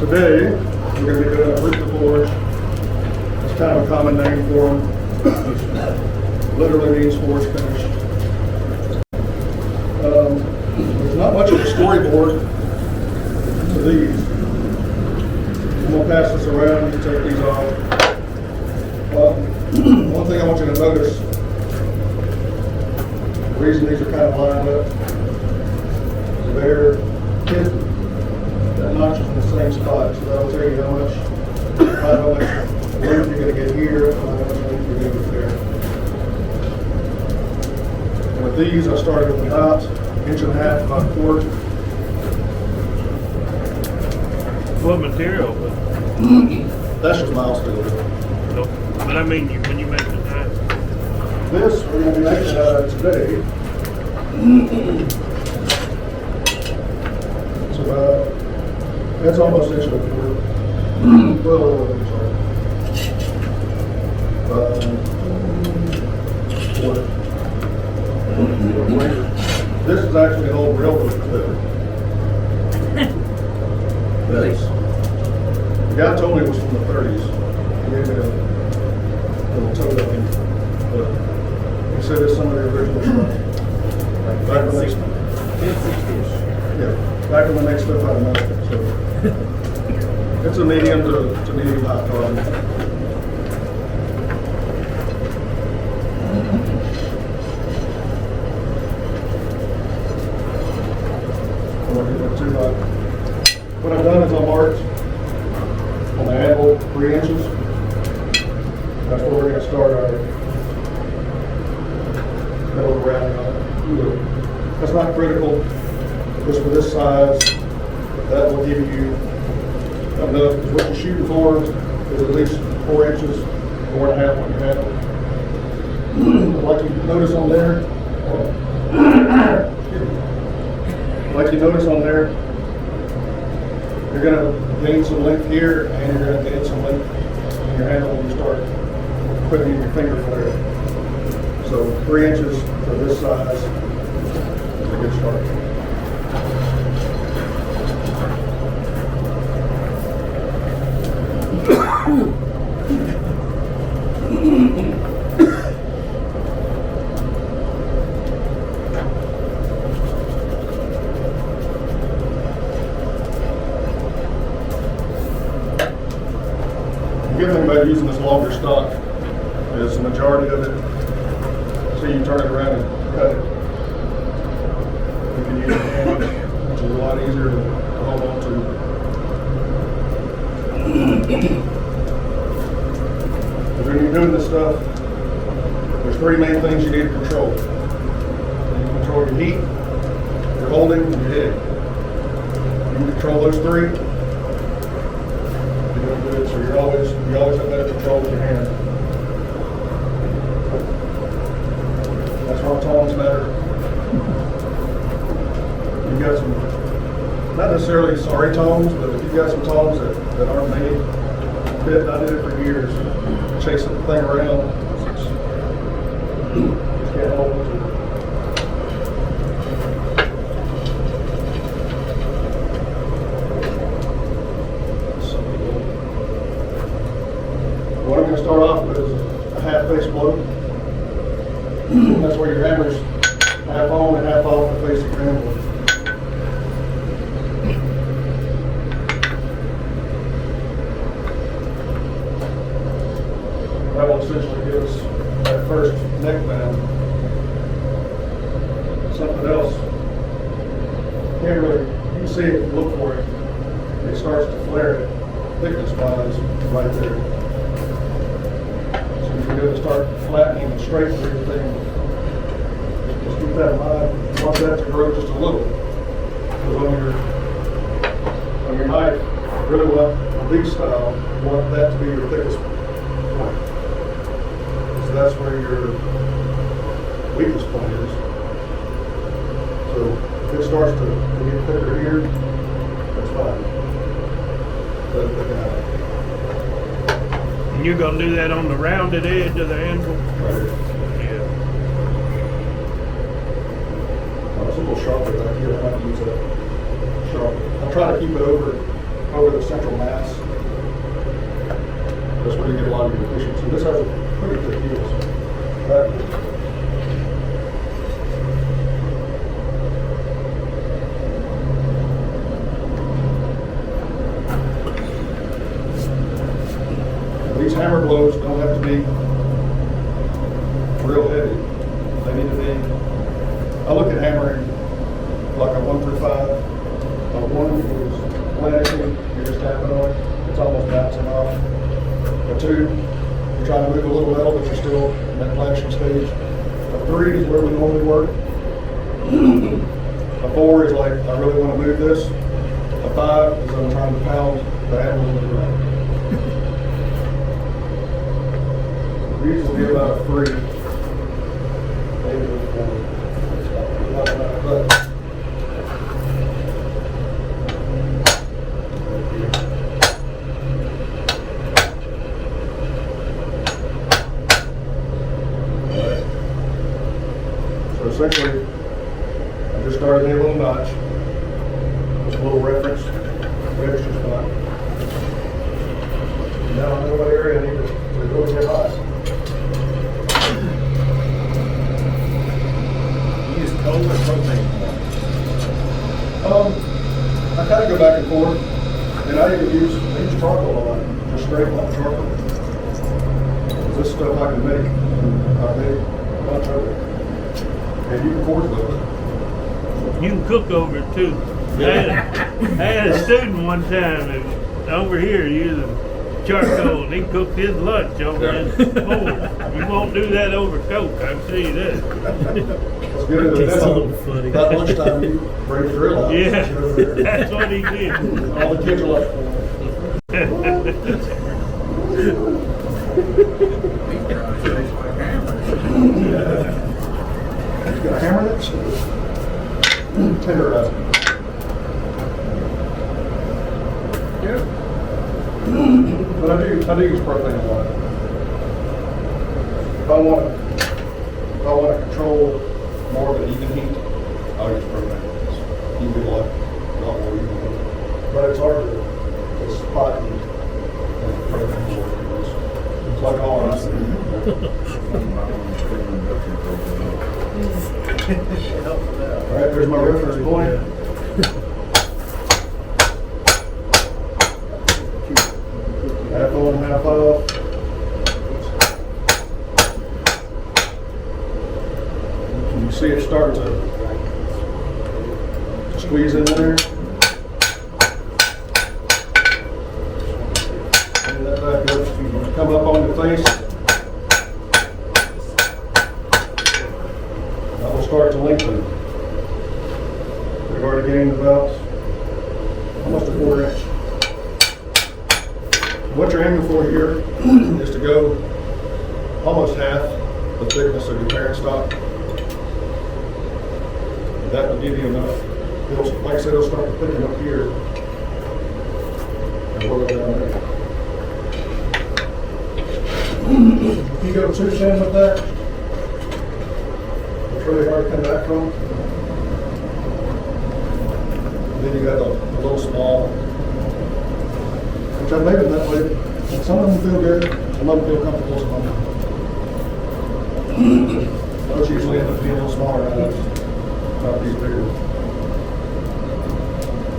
Today, we're going to be doing a roof to forge. It's kind of a common name for them. Literally means forge finish. There's not much of a storyboard to these. I'm going to pass this around and take these off. One thing I want you to notice, the reason these are kind of lined up, they're hidden. That notch is in the same spot, so that'll tell you how much length you're going to get here, and how much length you're going to get there. And with these, I started with about an inch and a half, about a quarter. What material? That's just mild steel. Nope. But I mean, when you make the knife. This we're going to be making out of today. It's about, that's almost an inch and a quarter. Well, I'm sorry. Quarter. This is actually an old railroad clipper. Really? The guy told me it was from the 30s. He gave me a little tote of it. But he said it's some of the original stuff. Back when they, yeah, back when they made stuff out of metal. So it's a medium to medium high carbon. What I've done is I marked on the anvil 3 inches. That's where we're going to start our metal rounding on it. That's not critical, just for this size. That will give you enough, because what you're shooting for is at least 4 inches, 4.5 when you have it. Like you notice on there, you're going to gain some length here, and you're going to gain some length in your handle when you start putting in your finger flare. So 3 inches for this size is a good start. The good thing about using this longer stock is the majority of it, so you turn it around and cut it. You can use your hand, which is a lot easier to hold on to. When you're doing this stuff, there's 3 main things you need to control. You can control your heat, your holding, and your hitting. You can control those 3. So you always have better control with your hand. That's why tongs matter. You've got some, not necessarily sorry tongs, but if you've got some tongs that aren't made fit, I did it for years, chasing the thing around. Just can't hold it. What I'm going to start off with is a half face blow. That's where your hammer's half on and half off the face of your handle. That will essentially give us that first neck bend. Something else, can't really, you can see it if you look for it. It starts to flare thickness-wise right there. You're going to start flattening and straightening everything. Just keep that in mind. You want that to grow just a little. Because on your knife, you really want a leaf style, you want that to be your thickest point. So that's where your weakest point is. So if it starts to get thicker here, that's fine. Let it thicken out. And you're going to do that on the rounded edge of the anvil? Right here. Yeah. It's a little sharper back here. I might use that sharp. I'll try to keep it over over the central mass. That's where you get a lot of your efficiency. This has a pretty thick heels. These hammer blows don't have to be real heavy. They need to be, I look at hammering like a 1 through 5. A 1 is blanishing, you're just tapping on it, it's almost bouncing off. A 2, you're trying to move a little metal, but you're still in that blanishing stage. A 3 is where we normally work. A 4 is like, I really want to move this. A 5 is I'm trying to pound the handle into the ground. These will be about a 3. Maybe a 4. But so essentially, I just started a little notch. Just a little reference, register spot. Now I know what area I need to go get high. Cold or propane? I kind of go back and forth, and I use charcoal a lot, just straight black charcoal. This stuff I can make, a bunch of it, and you can forge with it. You can cook over it too. I had a student one time that over here using charcoal, and he cooked his lunch over in the board. You won't do that over Coke, I can tell you that. It's good at the demo. About lunchtime, you bring the grill out. Yeah, that's what he did. All the kids are like, you got a hammer that? Tenderize it. Yeah. But I do use propane a lot. If I want to control more of an even heat, I'll use propane. You can get a lot more even heat. But it's hard to spot heat and propane works. It's like all ice. All right, there's my reference point. Half on, half off. You see it start to squeeze in there. And that back up, come up on the face. That will start to lengthen. We've already gained about almost a 4 inch. What you're aiming for here is to go almost half the thickness of your parent stock. That will give you enough. Like I said, it'll start to thicken up here and work down there. If you go too thin with that, it's really hard to come back from. Then you got the little small, which I made them that way. Some of them feel good, some of them feel comfortable, some of them. Those usually end up being a little smaller knives, not these bigger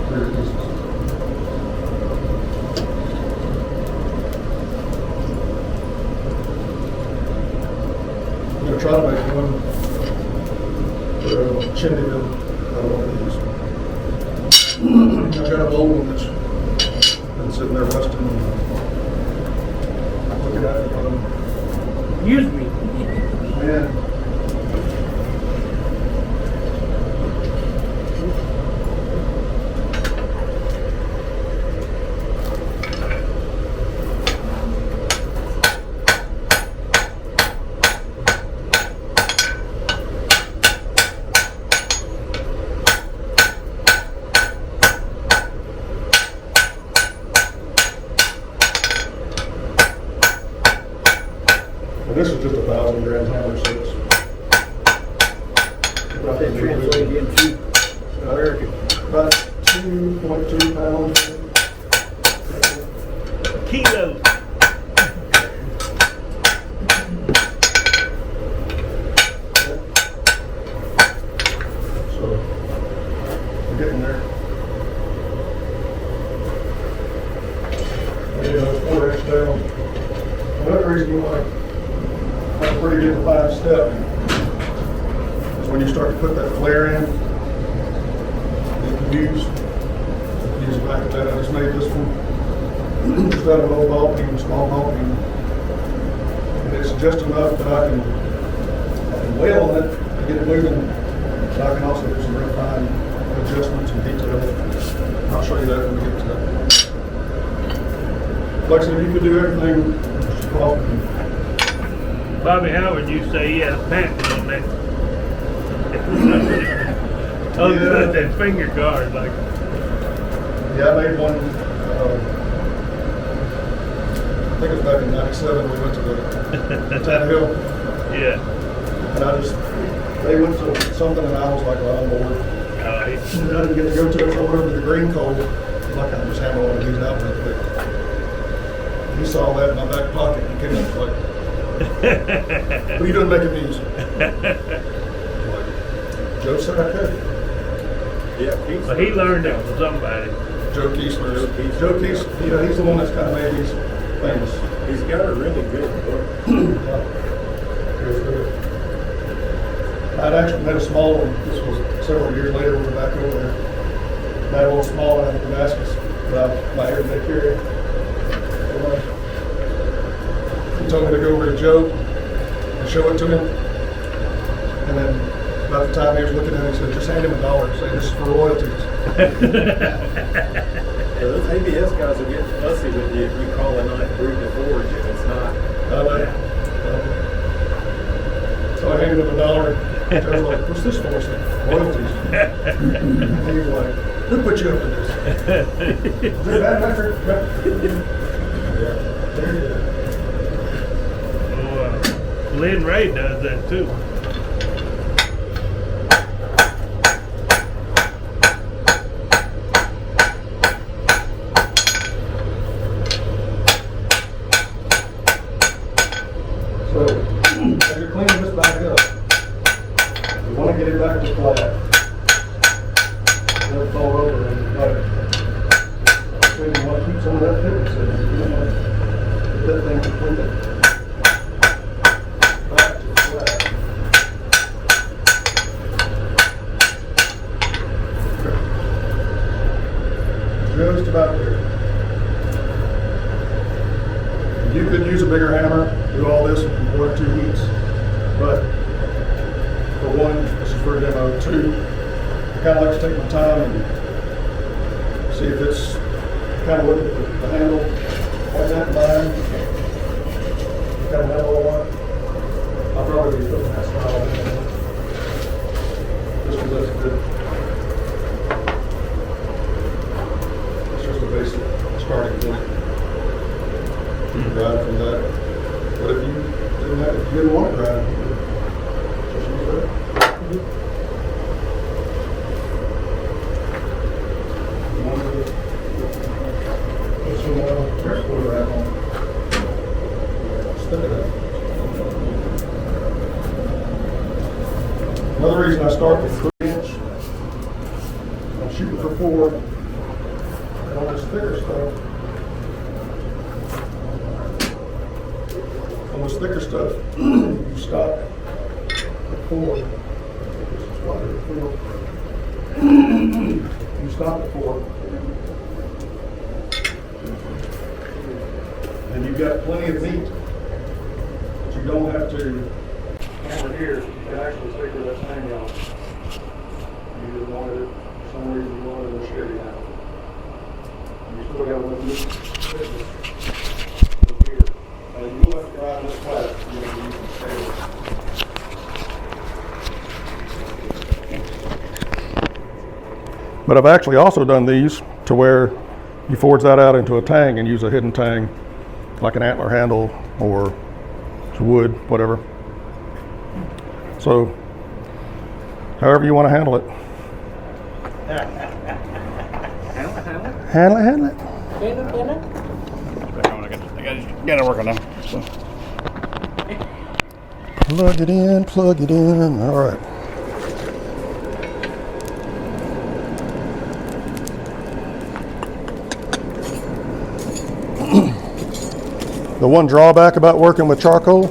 pieces. I'm going to try to make one chimney bill out of one of these. I've got an old one that's been sitting there rusting and looking at it. Excuse me. Man. And this is just 1,000 grams hammer, so it's What they translate into American. about 2.2 pounds. So we're getting there. You know, 4 inch down. Another reason you want to have a pretty good defined step is when you start to put that flare in. You can use the back of that. I just made this one. Just out of an old ball peen, small ball peen. And it's just enough that I can whale on it to get it moving. But I can also do some real fine adjustments and detail. I'll show you that when we get to that. Like I said, you could do everything. Bobby Howard used to say he had a patent on that. Oh, yeah. That finger guard, like. Yeah, I made one. I think it was back in '97. We went to the Hill. Yeah. And they went to something, and I was like, well, I'm bored. I didn't get to go to it over to the green coal. Like I just hammer one of these out real quick. He saw that in my back pocket and came up like, what are you doing making these? Like, Joe said I could. Yeah, but he learned it from somebody. Joe Kiesler. Joe Kiesler, he's the one that's kind of made these famous. He's got a really good book. I'd actually made a small one. This was several years later. We were back over there. Made a little small one out of Damascus that my everyday carry. He told me to go over to Joe and show it to him. And then about the time he was looking at it, he said, just hand him $1. Say, this is for royalties. Those ABS guys will get fussy with you if you call a knife through the forge and it's not. So I handed him $1. I was like, what's this for? I said, royalties. And he was like, who put you up to this? Is it a bad record? Yeah. Lynn Ray does that too. So, as you're cleaning this back up, you want to get it back to flat. Let it fall over and butter. So you want to keep some of that thickness in it. You don't want to get that thing completely back to flat. Just about there. You could use a bigger hammer, do all this in 1 or 2 heats, but for one, this is for demo. 2, I kind of like to take my time and see if it's kind of look at the handle like that in mind. Kind of handle I want. I'll probably be putting that style in. This one looks good. It's just a basic starting point. You can grind from that. But if you didn't want to grind, you could just use that. Put some pressure wrap on. Stick it up. Another reason I start with 3 inch, I'm shooting for 4, and all this thicker stuff. On this thicker stuff, you stop at 4. You stop at 4. And you've got plenty of meat. But you don't have to hammer here. You can actually figure that thing out. You just wanted it, for some reason you wanted it shitty now. You still got one meat. You will have to grind this flat. You can stay. But I've actually also done these to where you forge that out into a tang and use a hidden tang, like an antler handle or wood, whatever. So, however you want to handle it. Handle it. I gotta work on that. So. Plug it in. All right. The one drawback about working with charcoal,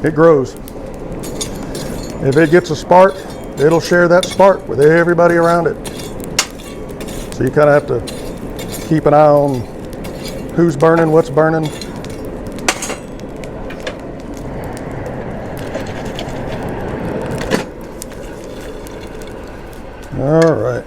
it grows. If it gets a spark, it'll share that spark with everybody around it. So you kind of have to keep an eye on who's burning, what's burning. All right.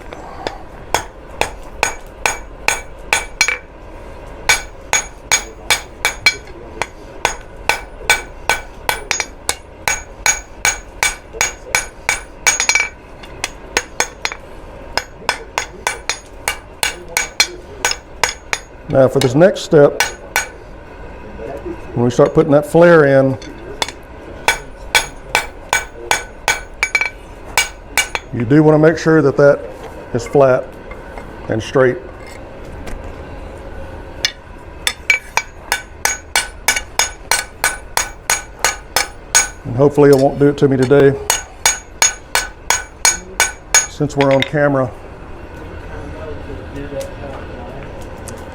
Now for this next step, when we start putting that flare in, you do want to make sure that that is flat and straight. And hopefully it won't do it to me today, since we're on camera.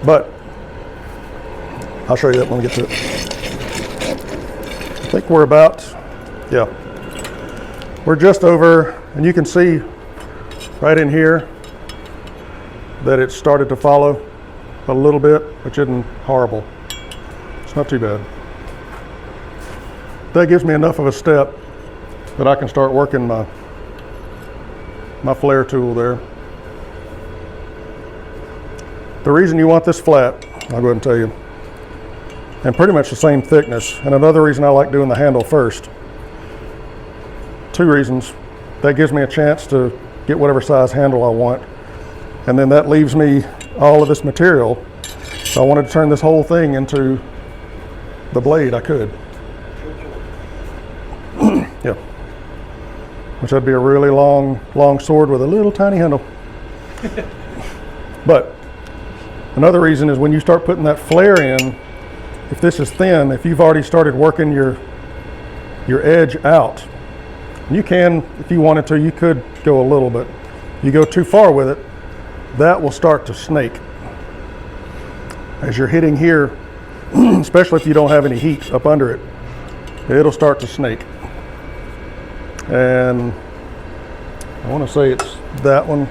But I'll show you that when we get to it. I think we're about, yeah, we're just over, and you can see right in here that it started to follow a little bit, which isn't horrible. It's not too bad. That gives me enough of a step that I can start working my flare tool there. The reason you want this flat, I'll go ahead and tell you, and pretty much the same thickness. And another reason I like doing the handle first. 2 reasons. That gives me a chance to get whatever size handle I want. And then that leaves me all of this material. So I wanted to turn this whole thing into the blade I could. Yeah. Which would be a really long sword with a little tiny handle. But another reason is when you start putting that flare in, if this is thin, if you've already started working your edge out, you can, if you wanted to, you could go a little bit. You go too far with it, that will start to snake. As you're hitting here, especially if you don't have any heat up under it, it'll start to snake. And I want to say it's that one.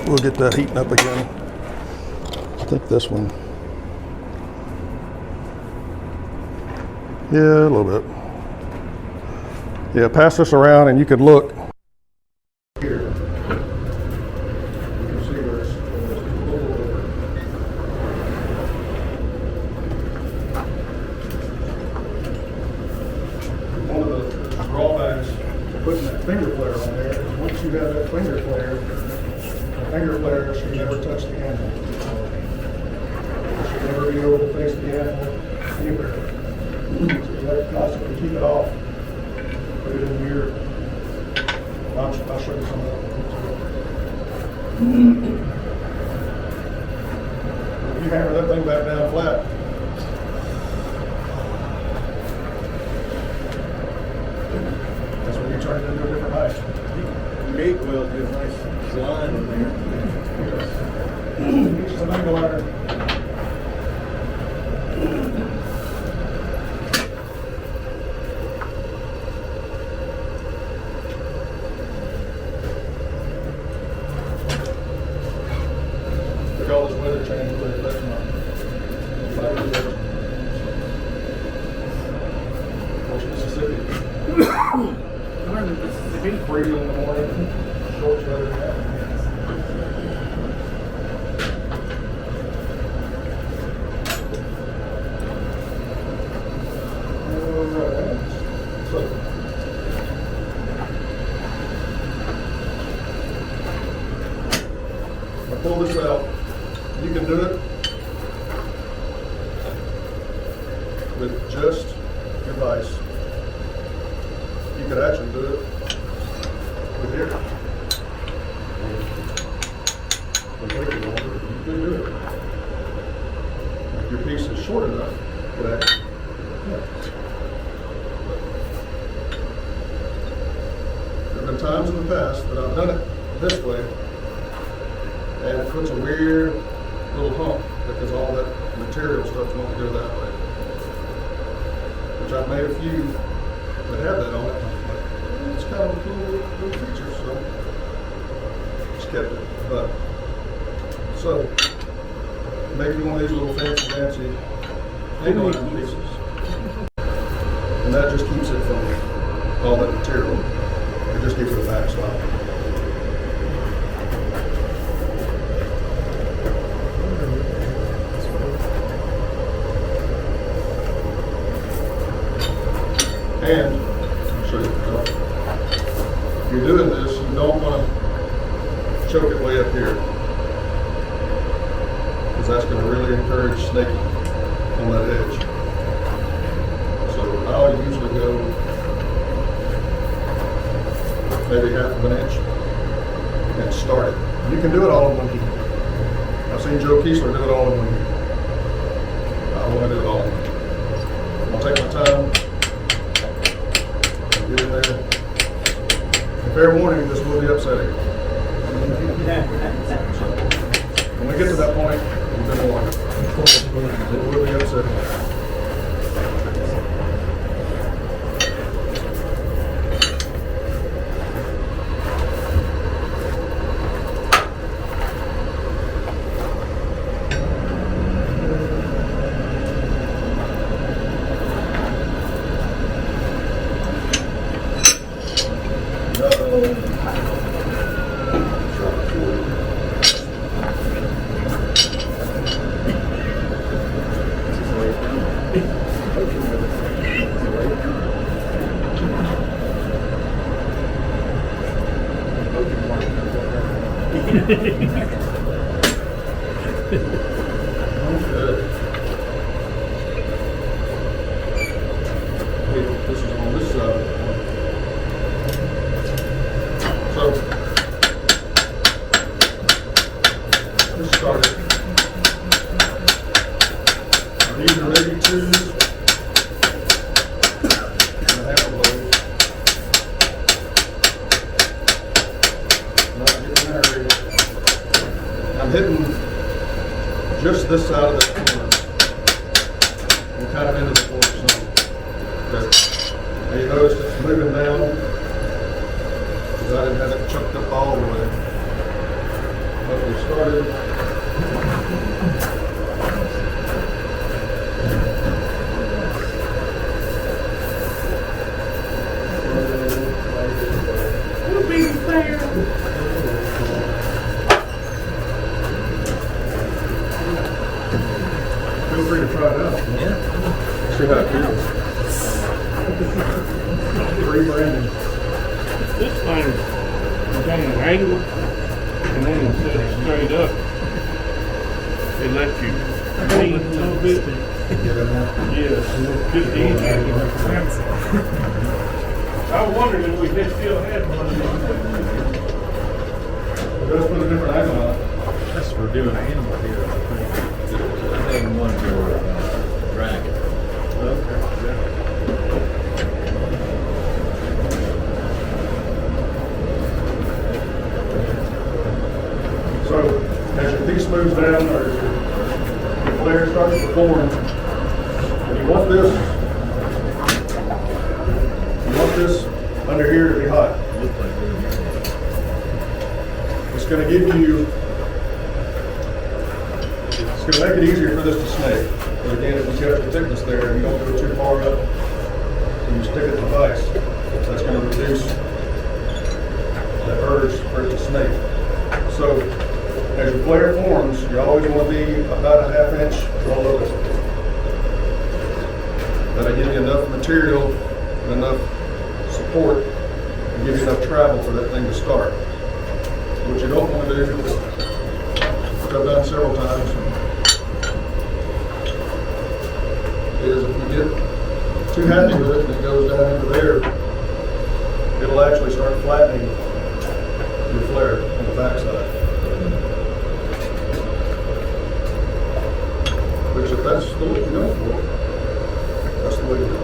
We'll get that heating up again. I think this one. Yeah, a little bit. Yeah, pass this around and you could look. Here. You can see where it's a little over. One of the drawbacks to putting that finger flare on there is once you have that finger flare should never touch the handle. It should never be able to face the handle anywhere. So you have to constantly keep it off. Put it in here. I'll show you some of that. If you hammer that thing back down flat, that's when you turn it into a different height. Gate will do a nice line in there. Get some angle ladder. Look at all this weather change there. That's not. Mississippi. Mississippi. Freezing in the morning. Shorts weather. Pull this out. You can do it with just your vise. You could actually do it with here. You could do it. If your piece is short enough, you could actually, yeah. times in the past that I've done it this way, and it puts a weird little hump because all that material starts wanting to go that way. Which I've made a few that have that on it. And I'm like, it's kind of a cool little feature, so just kept it. But so make you one of these little fancy angle iron pieces, and that just keeps it from all that material. It just gives it a backstop. And I'll show you the top. If you're doing this, you don't want to choke it way up here, because that's going to really encourage snaking on that edge. So I'll usually go maybe half of an inch and start it. You can do it all in one heat. I've seen Joe Kiesler do it all in one heat. I want to do it all in one heat. I'll take my time. Get in there. And fair warning, this will be upsetting. So, when we get to that point, we've been warned. It will be upsetting. This is on this side. So, this started. These are maybe twos and a half of those. Not getting married. I'm hitting just this side of the corner and kind of into the corner some. Okay. And you notice it's moving down because I didn't have it chucked up all the way. But we started. We'll be fair. Feel free to try it out. Yeah. See how it feels. Free branding. This thing is on an angle, and then it's set straight up. They let you lean a little bit. Yeah, just easier. I was wondering if we still had one of these. Let's put a different angle on it. That's for doing animal here, I think. I think one for dragon. Okay. So, as your piece moves down, or as your flare starts to form, and you want this under here to be hot. Looks like they're It's going to give you, it's going to make it easier for this to snake. But again, if you got the thickness there and you don't go too far up, and you stick it to the vise, that's going to reduce the urge for it to snake. So, as your flare forms, you always want to be about a ½ inch below it. That'll give you enough material and enough support and give you enough travel for that thing to start. What you don't want to do, which I've done several times, is if you get too happy with it and it goes down into there, it'll actually start flattening your flare on the backside. Which, if that's the look you're going for, that's the way to do it.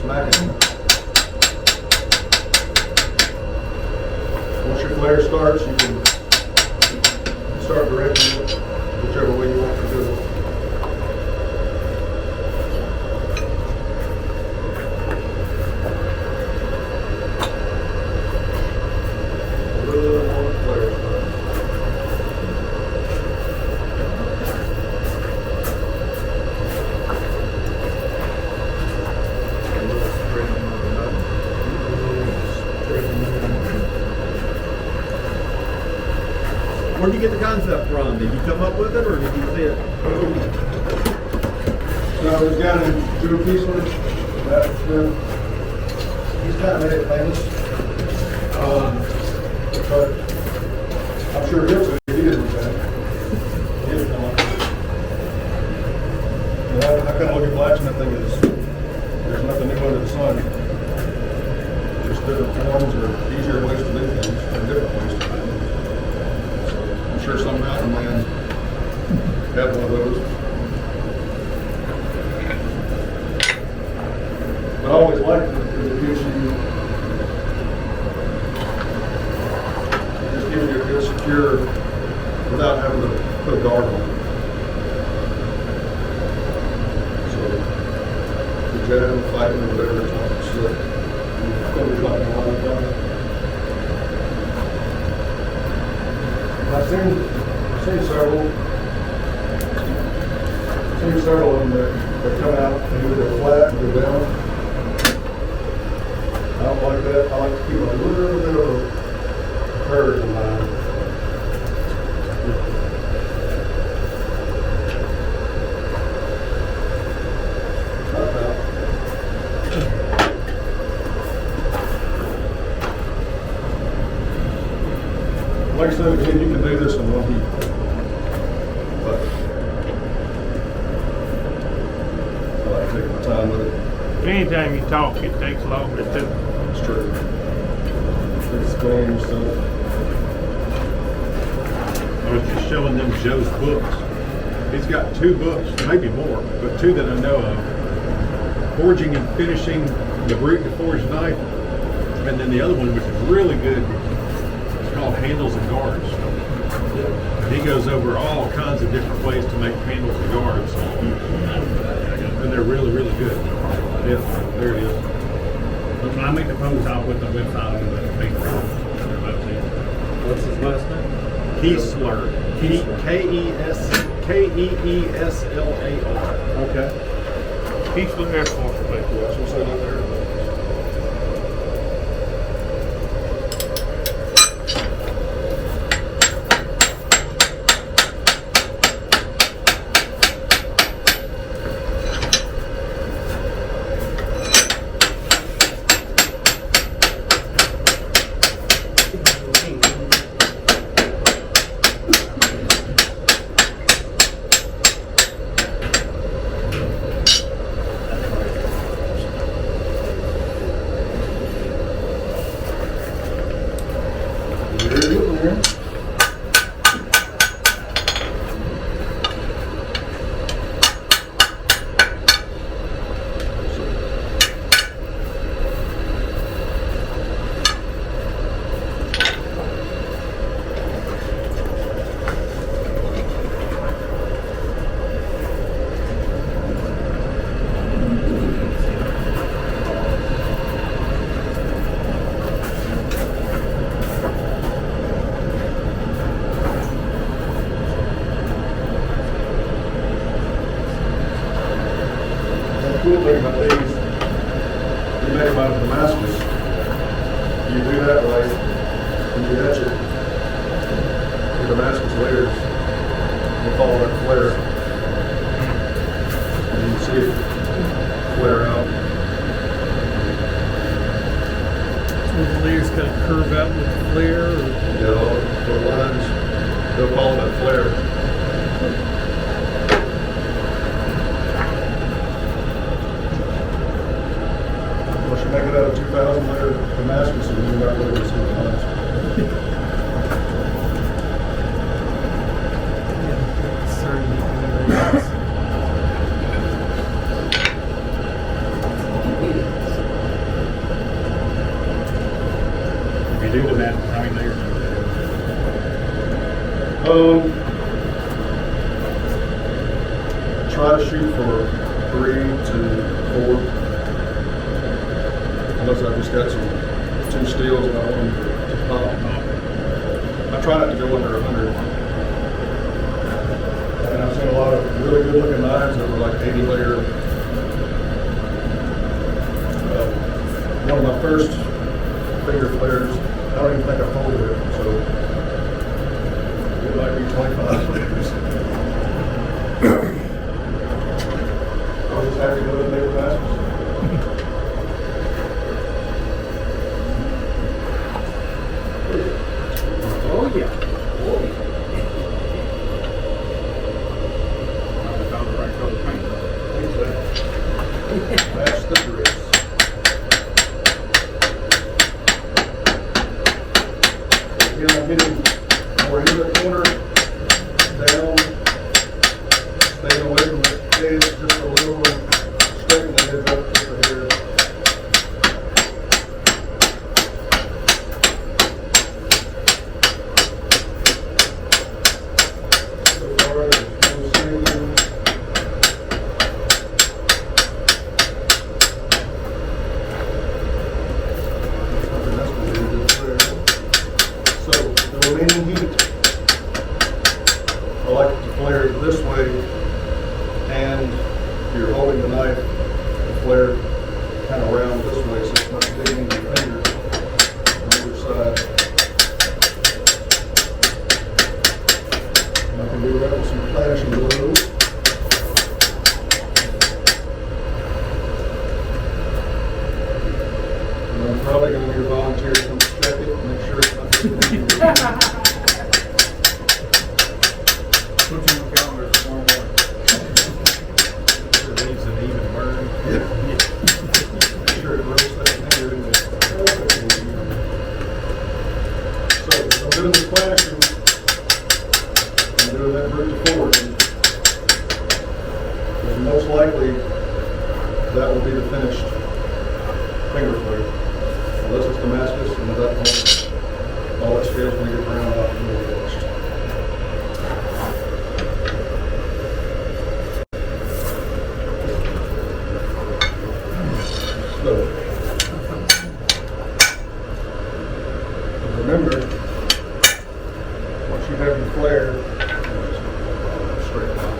smacking. Once your flare starts, you can start directing it whichever way you want to do it. A little more flare start. Where'd you get the concept from? Did you come up with it, or did you see it? No, there's a guy named Drew Peaceman. He's kind of made it famous. But I'm sure he'll say he didn't do that. He didn't come up with it. And I kind of look at Blatch and I think there's nothing new under the sun. Just different forms or easier ways to do things and different ways to do things. I'm sure some mountain man had one of those. But I always liked it because it gives you a good secure without having to put a guard on it. So the jab, fighting, or whatever it's like, slip. I've seen several of them that come out and either go flat or go down. I don't like that. I like to keep a little bit of a curve in mind. Not bad. Like I said, again, you can do this in one heat. But I like taking my time with it. Anytime you talk, it takes longer too. It's true. Explain yourself. I was just showing them Joe's books. He's got 2 books, maybe more, but 2 that I know of. Forging and Finishing the Brute to Forge Knife, and then the other one, which is really good, it's called Handles and Guards. He goes over all kinds of different ways to make handles and guards, and they're really, really good. Yeah, there it is. When I make the post, I'll put the website on the Facebook. What's his last name? Keesler. Keeslar. Okay. Peaceful Air Force Base. Yeah, that's what I said out there. Cool thing about these, you make them out of Damascus. You do that right, and you etch it. The Damascus layers, you follow that flare, and you see it flare out. So the layers kind of curve out with the flare, or Yeah, all the lines, they'll call that flare. Once you make it out of 2,000 layer Damascus, and you got rid of some lines. so do the math, how many layers? Try to shoot for 3 to 4. Unless I've just got two steels and I want them to pop. I try not to go under 100. And I've seen a lot of really good looking knives that were like 80 layer. One of my first finger flares, I don't even think I folded it, so it might be 25 layers. I was just happy to know that they were masters. Oh, yeah. I found the right color paint. That's the dress. Again, I'm hitting more into the corner, down, staying away from the edge just a little, and straightening the edge up just a hair. So far, there's no sinking. So, the remaining heat, I like to flare it this way, and if you're holding the knife, the flare kind of round this way, so it's not digging into your finger on either side. And I can do that with some flashing blows. And I'm probably going to need a volunteer to come check it and make sure it's not digging into your finger. Put you on the calendar tomorrow morning. It leaves an even burn. Yeah. Make sure it roasts that finger in there. So, I'm doing the flashing, I'm doing that brute forward. And most likely, that will be the finished finger flare. Unless it's Damascus, and at that point, all that scale's going to get ground out and be finished. So, remember, once you have your flare, straight down.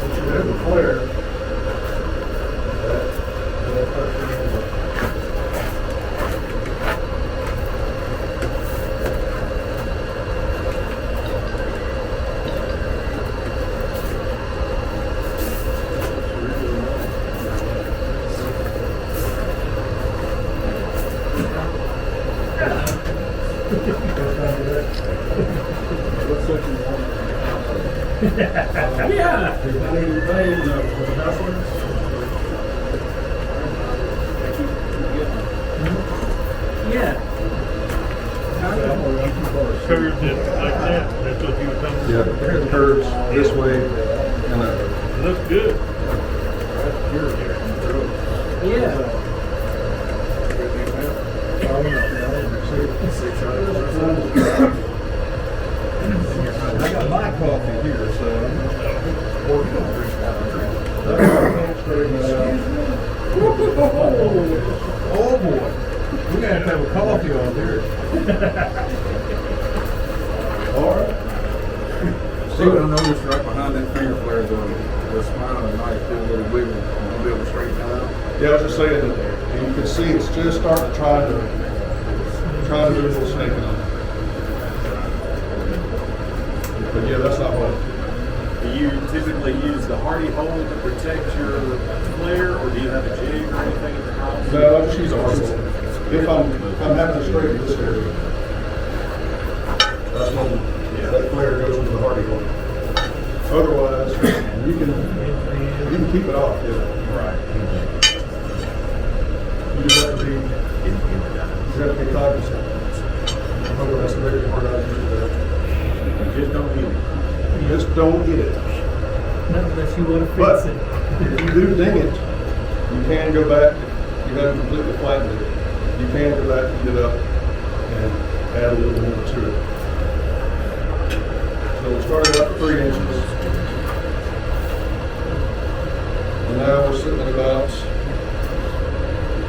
Once you have the flare, that what section you want? Yeah. Yeah. Curves it like that. That's what you were talking about. Yeah, the curves this way, and Looks good. Yeah. I got my coffee here, so I'm working on drinking out of Oh boy, we're gonna have to have a coffee on here. All right. See what I noticed right behind that finger flare, the spine of the knife did a little wiggle, a bit of a straight down. Yeah, I was just saying that you can see it's just starting to try to do a little snaking on it. But yeah, that's not what. Do you typically use the hardy hole to protect your flare, or do you have a jig or anything at the house? No, I just use a hard hole. If I'm having to straighten this area, that's when that flare goes into the hardy hole. Otherwise, you can keep it off. Yeah. Right. You just have to be cognizant. Oh, that's the very part I use that. Just don't eat it. Just don't get it. Not unless you want to But fix it. if you do ding it, you can go back. You haven't completely flattened it. You can go back and heat it up and add a little more to it. So we started out at 3 inches. And now we're sitting at about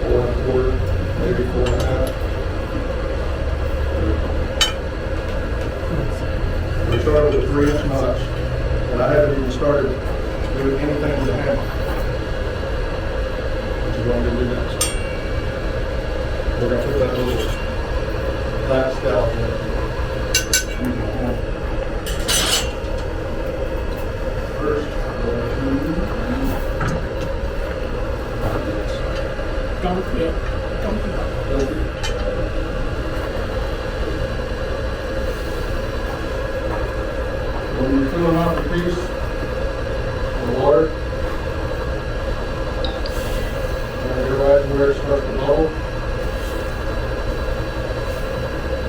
4 1/4, maybe 4 1/2. We started with a 3-inch notch, and I haven't even started doing anything with the hammer, which is what I'm going to do next. We're going to put that little flat scallop in it. Using the hammer. First, we're going to Don't quit. when you're filling out the piece of water, you're right where it starts to bubble.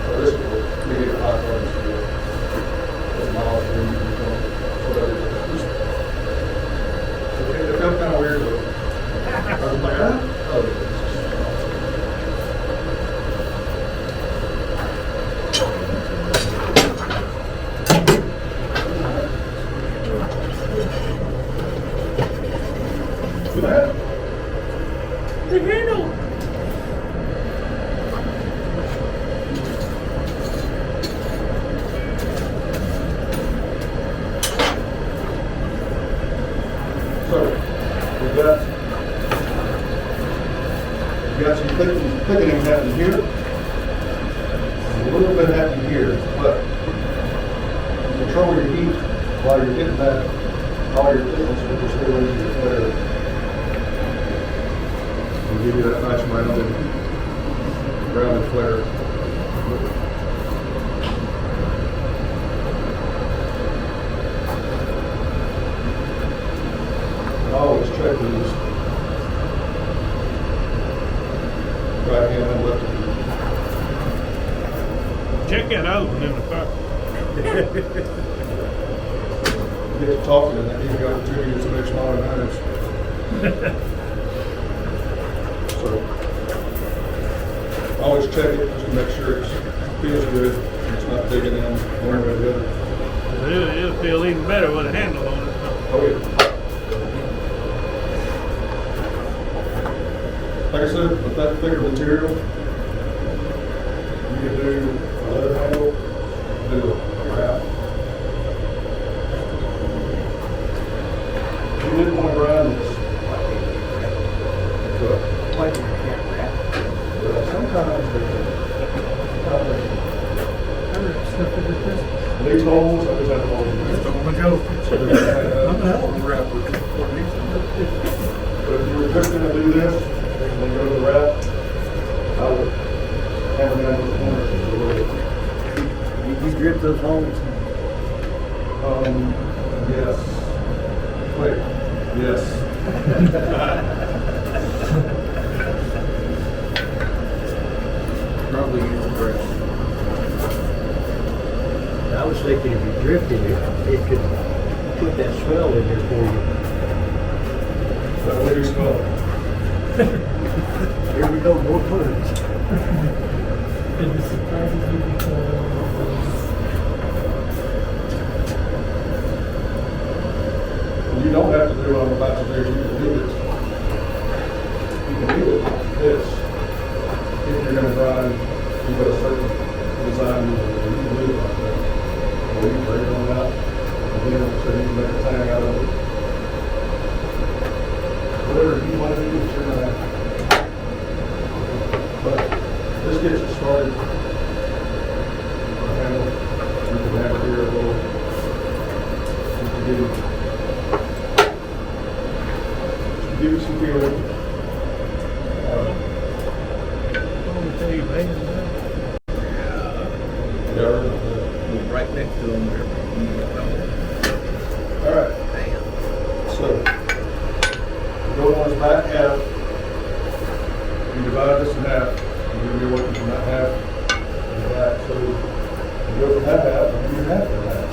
So this will make it hot water. Put miles in, whatever it is. It felt kind of weird though. I was like, oh, that? The handle. So, we've got some thickening happening here, and a little bit happening here, but control your heat while you're getting that, all your thickness with your still into your flare. Will give you that nice rounded flare. Always check these. Right hand and left hand. Check that oven in the car. Get to talking and then you got the 2 units to make smaller knives. So, always check it just to make sure it feels good and it's not digging in one way or the other. It'll feel even better with a handle on it. Oh yeah. Like I said, with that thicker material, you can do a leather handle, do a wrap. You didn't want to grind this. But sometimes these holes, I just have holes in That's there. the one to go. So they're gonna have- I'm gonna help them wrap with it. But if you were just gonna do this, and then go to the wrap, I would hammer down those corners just a little bit. You drip those holes? Yes. Wait, yes. Probably use the grass. I was thinking if you drifted it, it could put that swell in there for you. That way you smell it. Here we go, more puns. And it surprises you because You don't have to do what I'm about to do. You can do it. You can do it like this. If you're gonna grind, you've got a certain design, you can do it like that. Or you can break it on out, and then so you can make a tang out of it. Whatever you want to do, it's your knife. But this gets it started. Handle. You can have it here a little. You can do give you some feeling. Right next to them there. All right. So, go on his back half. You divide this in half. You're going to be working from that half to the back. So, you go from that half and you half to that.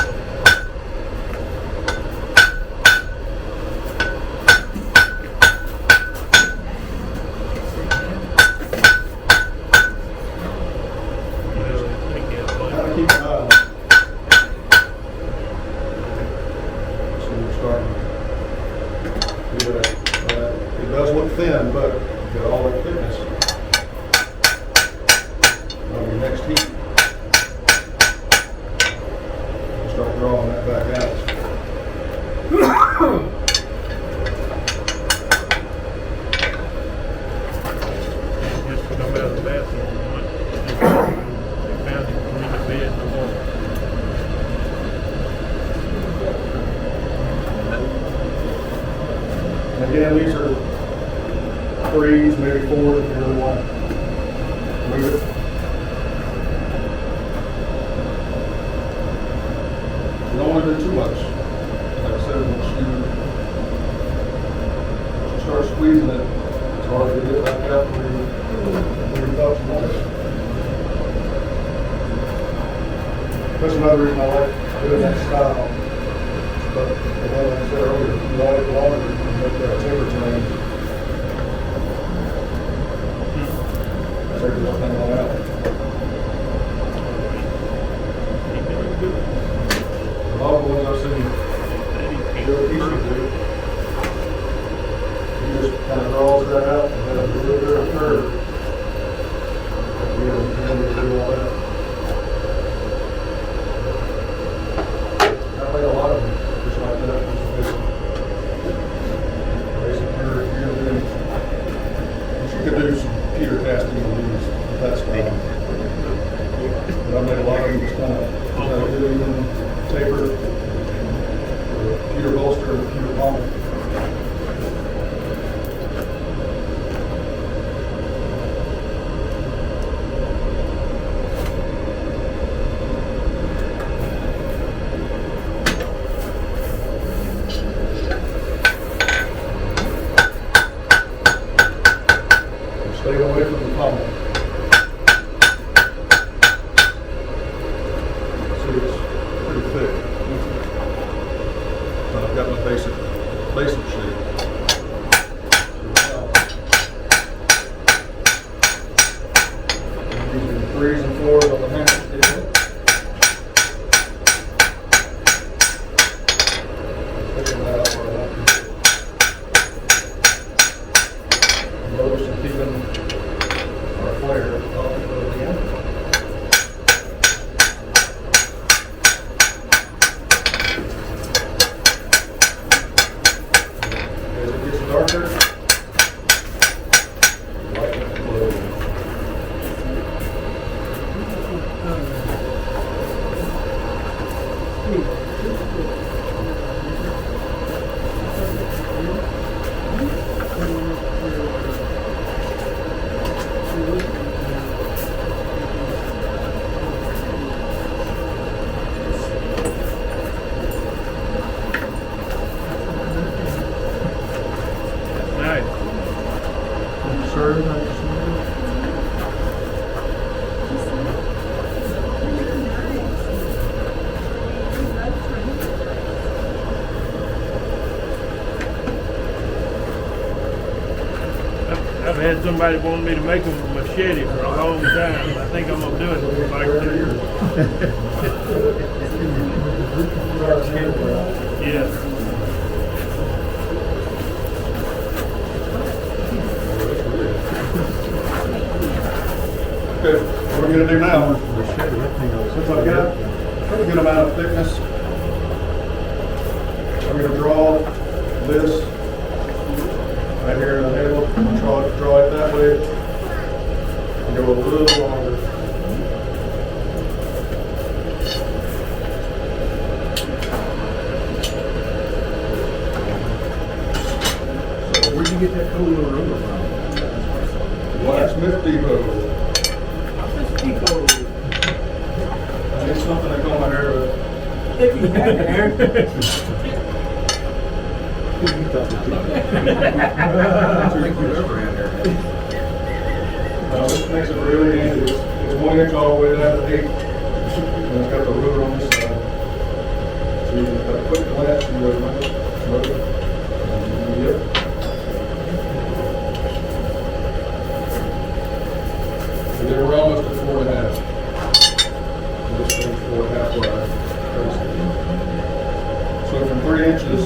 3/4 if you really want to move it. You don't want to do too much. Like I said, once you start squeezing it, it's hard to get back out where you thought you wanted. That's another reason I like doing that style. But like I said earlier, you want it longer, you make that taper terrain. Take the thing on out. A lot of the ones I've seen do you just kind of draws that out and then a little bit of curve. You don't need to do all that. I think a lot of them just like that. Basically, you're doing, you could do some Peter casting on these, if that's fine. But I made a lot of them just kind of do even taper, or Peter bolster, or Peter pommel. Stay away from the pommel. See, it's pretty thick. So I've got my basic shape. I'm using 3s and 4s on the handle. Picking that up where I want to. Notice I'm keeping our flare off of the end. As it gets darker, light it glow. Nice. Sir, I've had somebody want me to make them a machete for a long time. I think I'm gonna do it like this. Yeah. okay, what we're gonna do now, since I've got a pretty good amount of thickness, I'm gonna draw this right here in the handle, draw it that way, and go a little longer. So Where'd you get that cool little ruler from? Blacksmith Depot. I need something to comb my hair with. I don't think you've ever had there. This makes it really handy. It's 1 inch all the way down to 8. And it's got the ruler on this side. So you can put a quick glance and go, yep. And then we're almost at 4.5. This thing's 4.5 wide. So from 3 inches,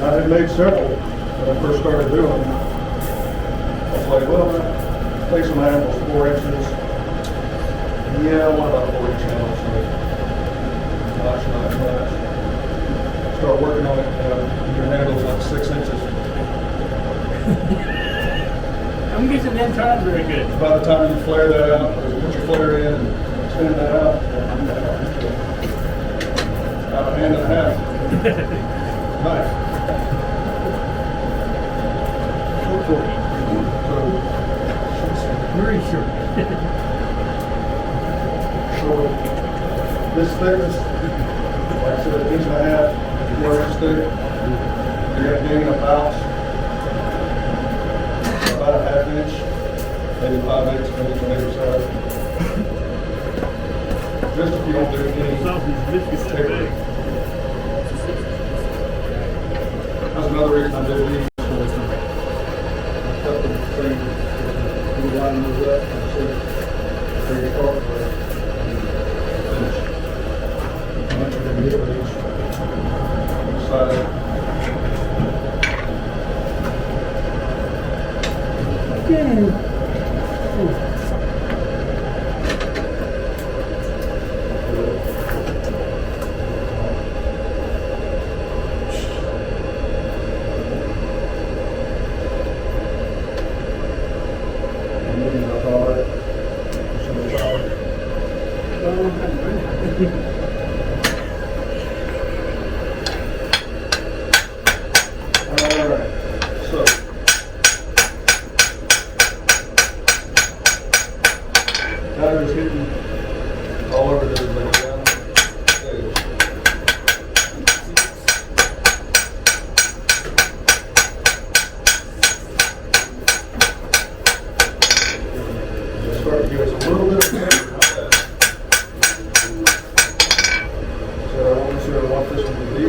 I had made several when I first started doing them. I was like, well, take some handles, 4 inches. Yeah, what about 4-inch handles? Notch. Start working on it. Your handle's like 6 inches. I'm guessing that time's very good. By the time you flare that out, put your flare in and extend that out. About a hand and a half. Nice. So, Very sure. so this thickness, like I said, an inch and a half, 4 inch thick. You're gonna gain about a half inch, maybe 5/8 inch on either side. Just if you don't do any. Sausage biscuits that big. That's another reason I did these. Cut them, so you line those up and see where your carpet will finish. How much you're gonna get with each side. Battery's hitting all over the down stage. Start to give us a little bit of pressure. So I want to make sure I want this one to be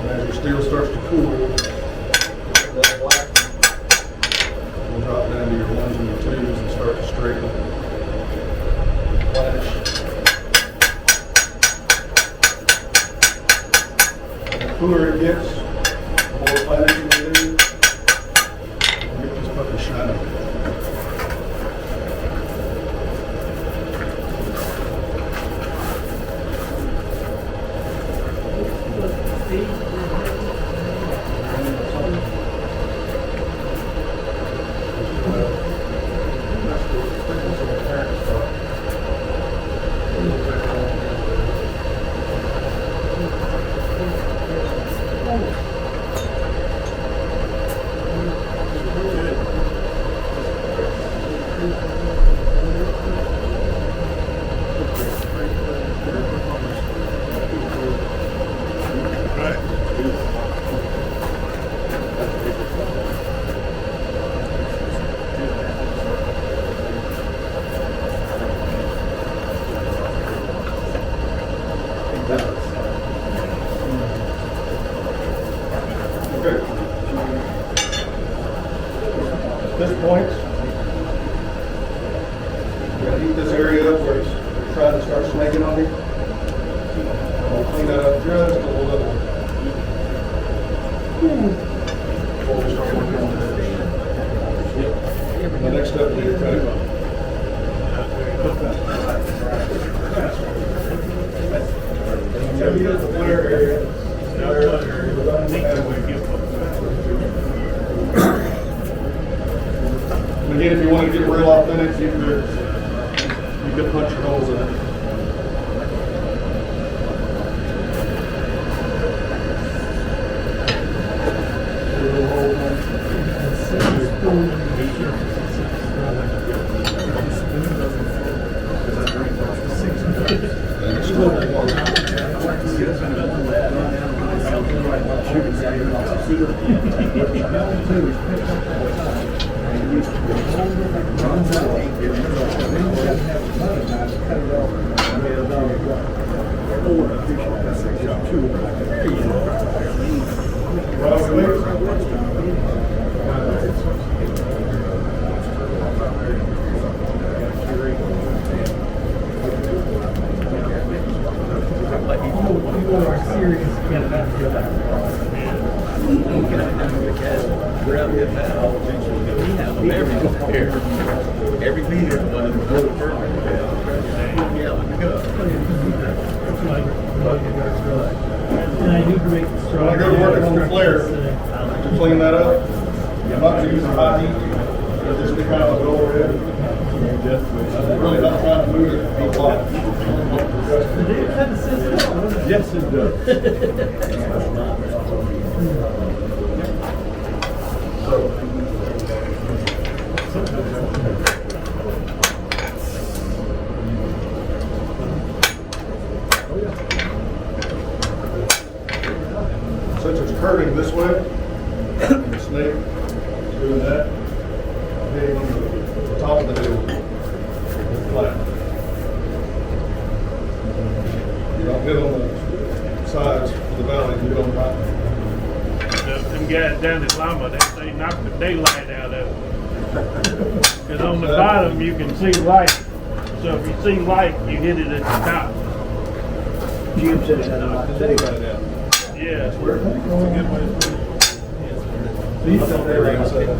the steel starts to cool, that black will drop down to your 1s and your 2s and start to straighten. Flash. And the cooler it gets, the more flash you can do, get this puppy shining. Okay. At this point, you're going to heat this area up where it's trying to start snaking on you. We'll clean that up just a little bit. Before we start working on this. The next step will be to cut it off. Here's the flare area. And again, if you want to get real authentic, you could punch your holes in it. Every meter was perfect. Yeah, And I do make the straw. When I go to working on the flare, to clean that up, I'm not gonna use a high heat. It'll just be kind of a dull red. I'm really not trying to move it a lot. Yes, it does. Since it's curving this way, the snake is doing that, hitting on the top of the hill, flat. You don't hit on the sides of the valley, you hit on the top. Them guys down at Lama, they knock the daylight out of it. Because on the bottom you can see light. So if you see light, you hit it at the top. Jim said it had a lot to say about that. Yeah. That's a good way to put it. These don't ever say that.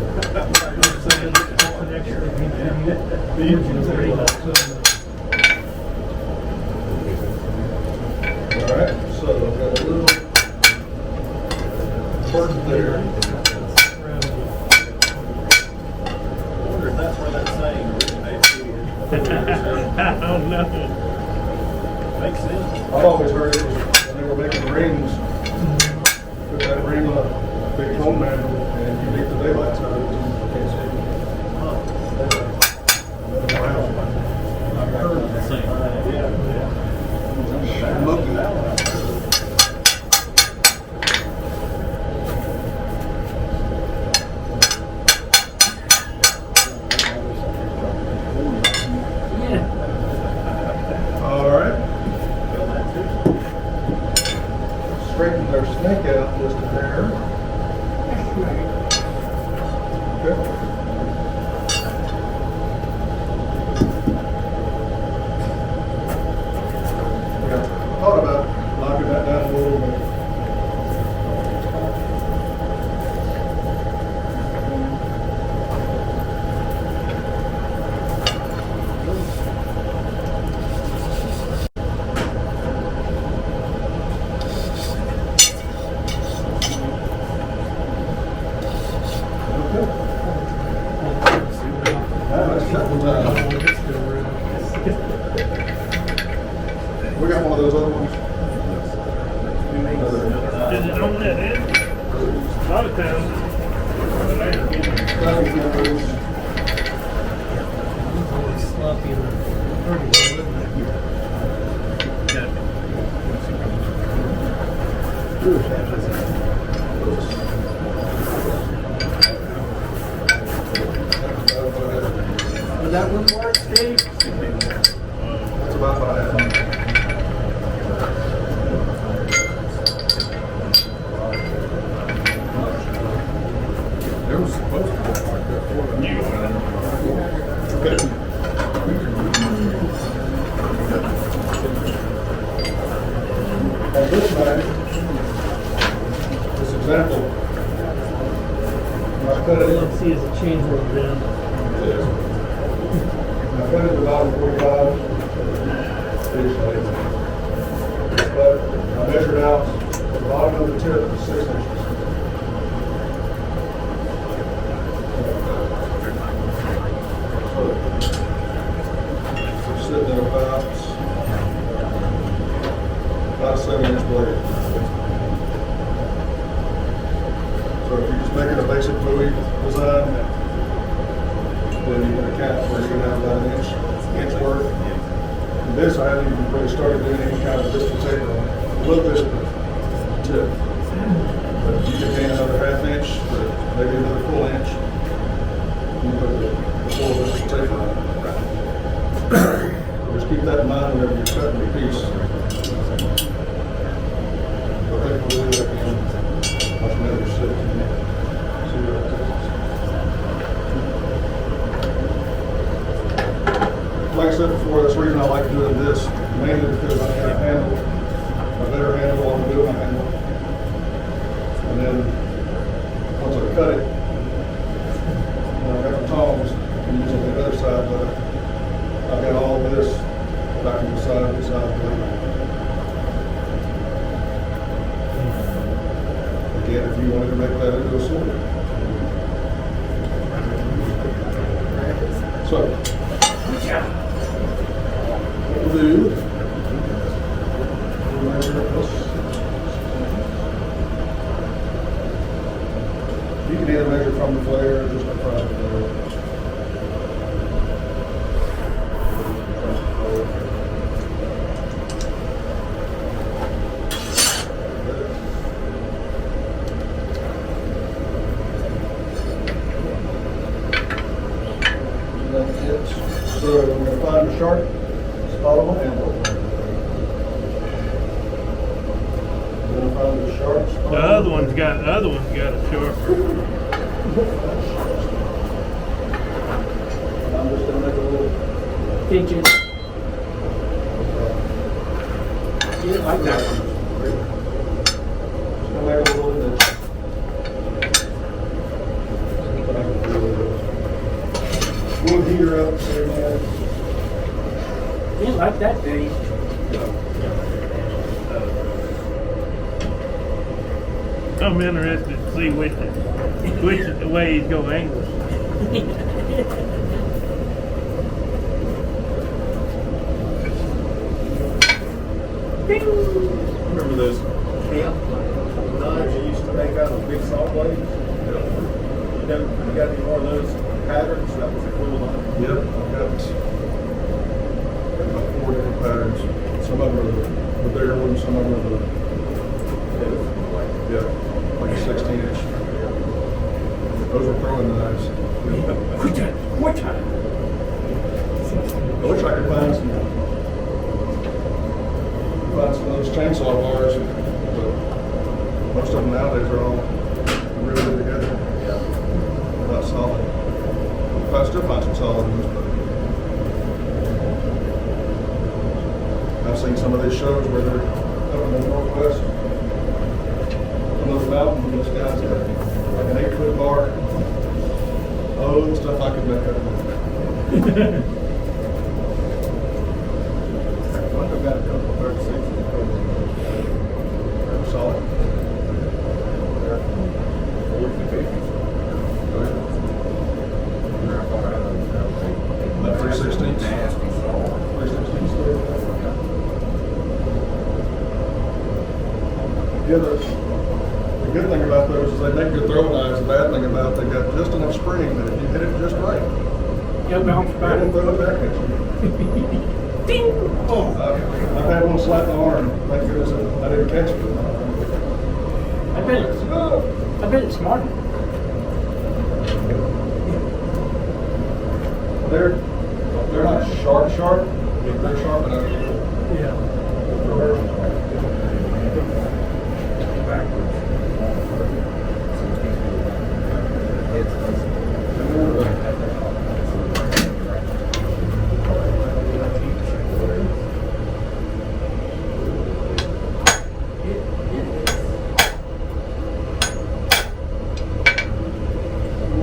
All right, so I've got a little part there. I wonder if that's where that saying originated. I don't know. Makes sense. I've always heard it was when they were making rings, put that ring on a big cone mantle and you beat the daylights out of it. You can't see it. I've heard the same. All right. Straighten their snake out just a hair. Okay. Yeah, thought about knocking that down a little bit. We got one of those other ones. Is it on that end? A lot of times. Sloppy and pretty Does that one work, Steve? That's about what I have. It was supposed to look like that for them. Okay. On this knife, this example, I cut it, Let's see as it changes a little bit. I cut it about 45 inch blade. But I measured out the bottom of the tip is 6 inches. So sitting at about a 7-inch blade. So if you're just making a basic buoy design, then you're gonna cap where you're gonna have about an inch worth. And this, I haven't even really started doing any kind of distance taper on it. A little bit of the tip. But you can gain another ½ inch, or maybe another full inch. You put the full distance taper on it. Just keep that in mind whenever you're cutting your piece. But I think we'll do that again. Watch another sit. See what it takes. Like I said before, that's the reason I like doing this, mainly because I can handle a better handle on the my handle. And then once I cut it, I got the tongs, and use on the other side, but I got all this back on the side of the blade. again, if you wanted to make that into a sword. So, we'll do, we'll measure this. You can either measure from the flare or just in front of the flare. That's it. So we're going to find the sharp, follow the handle. We're going to find the sharp. The other one's got a sharper. I'm just going to make a little. Pinches. Yeah, like that one. Just going to make a little bit. We'll heater up there, man. Yeah, like that, Dave. I'm interested to see which is the way he's gonna angle it. Remember those camp knives you used to make out of big saw blades? You got any more of those patterns? That was a cool line. Yep, I've got about 4 different patterns. Some of them are the bigger ones, some of them are the, yeah, like a 16-inch. Those are throwing knives. What time? I wish I could find some of those chainsaw bars, but most of them nowadays are all really good together. Not solid. I still find some solid ones, but I've seen some of these shows where they're up in the Northwest, on those mountains, and this guy's got like an 8-foot bar. Oh, the stuff I could make out of it. I've got a couple of 36s. Solid. About 3/16. 3/16. Yeah, the good thing about those is they make good throwing knives. The bad thing about they got just enough spring that if you hit it just right, It'll bounce they back. won't throw it back at you. Ding! Oh. I've had one slap my arm. Thank goodness I didn't catch it. I bet it's smart. They're not sharp, but they're sharp enough. Yeah.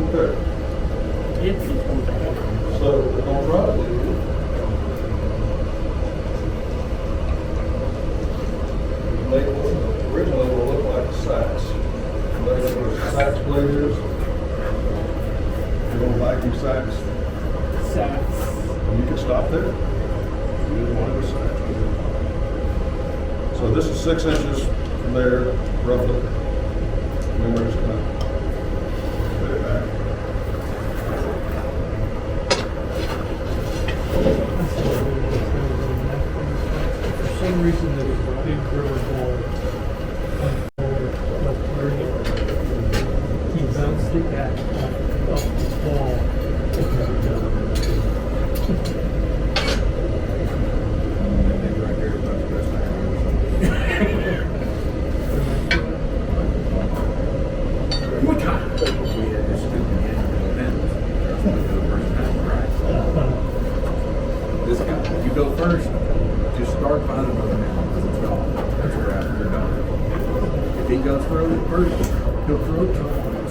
Okay. So we're going to try to do originally will look like sacks. Those are sacks blazers. You're going to vacuum sacks. And you can stop there. You just want to sack. So this is 6 inches from there, roughly. And then we're just going to put it back. For some reason, there was a big rubber ball on the floor, he bounced it back off the ball. What time? This guy, if you go first, just start finding another man because it's gone. That's where after you're done. If he goes through it first, he'll throw it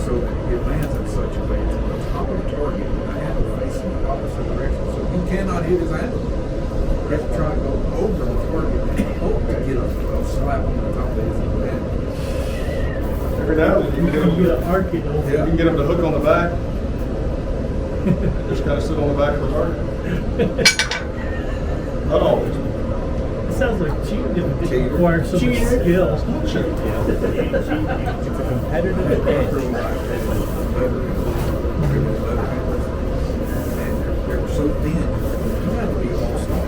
so that it lands in such a way it's on top of the target and the handle facing the opposite direction. So he cannot hit his handle. He has to try to go over the target and hope to get a slap on the top of his handle. Every now and then you can You get get an arc it over. you can get them to hook on the back. Just kind of sit on the back of the target. Not always. It sounds like cheating if it Cheater. didn't require some skill. Shit. It's a competitive edge. They were so thin, you had to be all-star.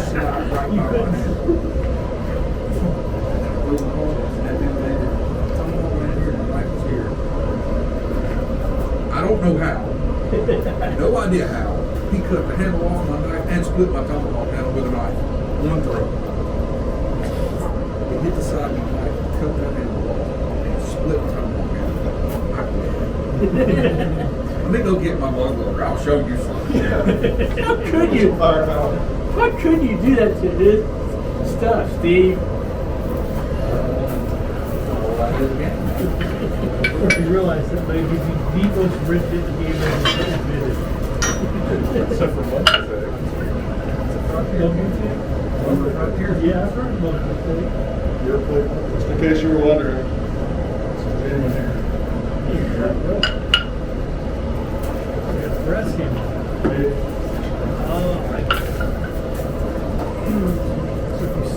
Slide right by my hand. And then they did, come on around here, and the knife was here. I don't know how. No idea how. He cut the handle off my knife and split my tomahawk handle with a knife. One throw. He hit the side of my knife, cut that handle off, and split my tomahawk handle. Let me go get my muzzleloader. I'll show you something. How could you? Firepower. How could you do that to this stuff, Steve? You realize that maybe the most rigid game ever invented. Except for one thing. Right here. Yeah, I've heard of monkey thing. Just in case you were wondering. It's a genuine here. Press him. Oh, right.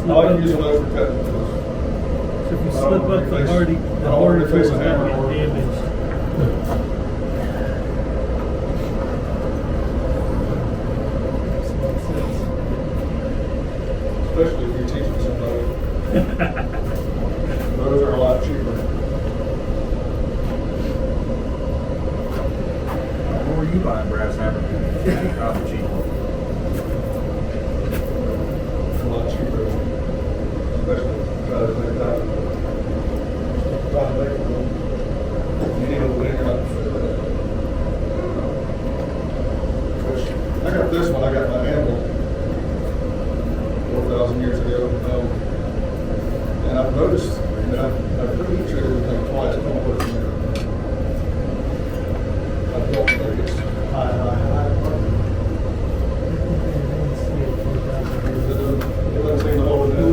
I like using those for cutting. So if you slip up the hardy, the hardy face is a going hammer to or- get damaged. Especially if you're teaching somebody. Those are a lot cheaper. Where are you buying brass hammer? Probably cheap. A lot cheaper. Especially try to make that. Try to make it. You need a wing up for that. I got this one, I got my handle 4,000 years ago. And I've noticed that I've really treated everything twice. I don't put it in there. I don't think it's high. It doesn't seem to hold it in.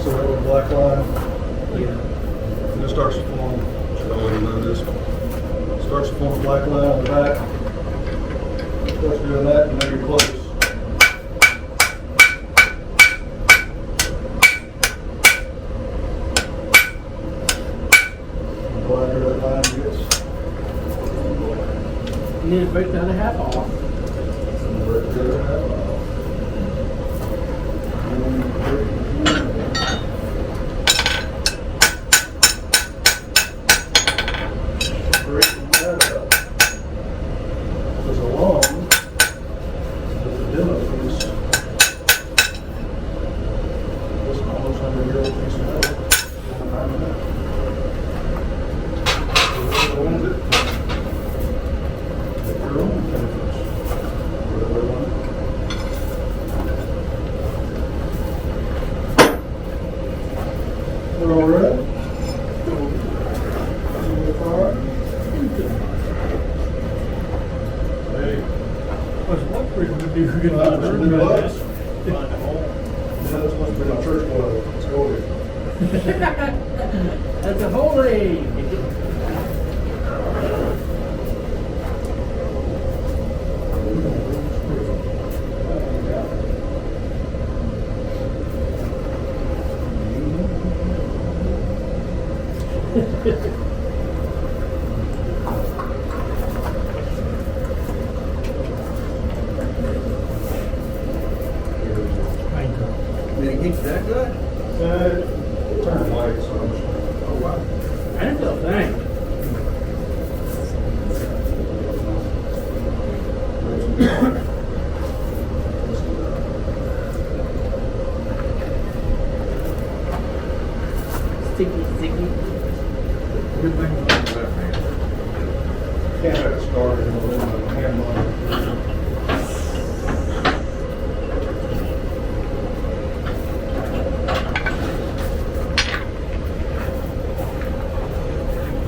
So that little black line, and it starts to form, should already know this, starts to form a black line on the back. Starts doing that, and then you're close. The blacker that line gets, And then break down the half off. the darker that half off. Breaking that up. There's a long, there's a demo piece. This is almost 100-year-old piece of metal. Who owns it? Take your own benefits. Whatever they want. We're all right. I was wondering when you were going Well, that was to really learn nice. that. Yeah, this must be my church glove. It's gold. That's a holy. Thank you. Did it get you that good? Turn white, so. Oh, wow. I didn't feel a thing. Sticky. Good thing about that, man. Can't have it started in the hand line.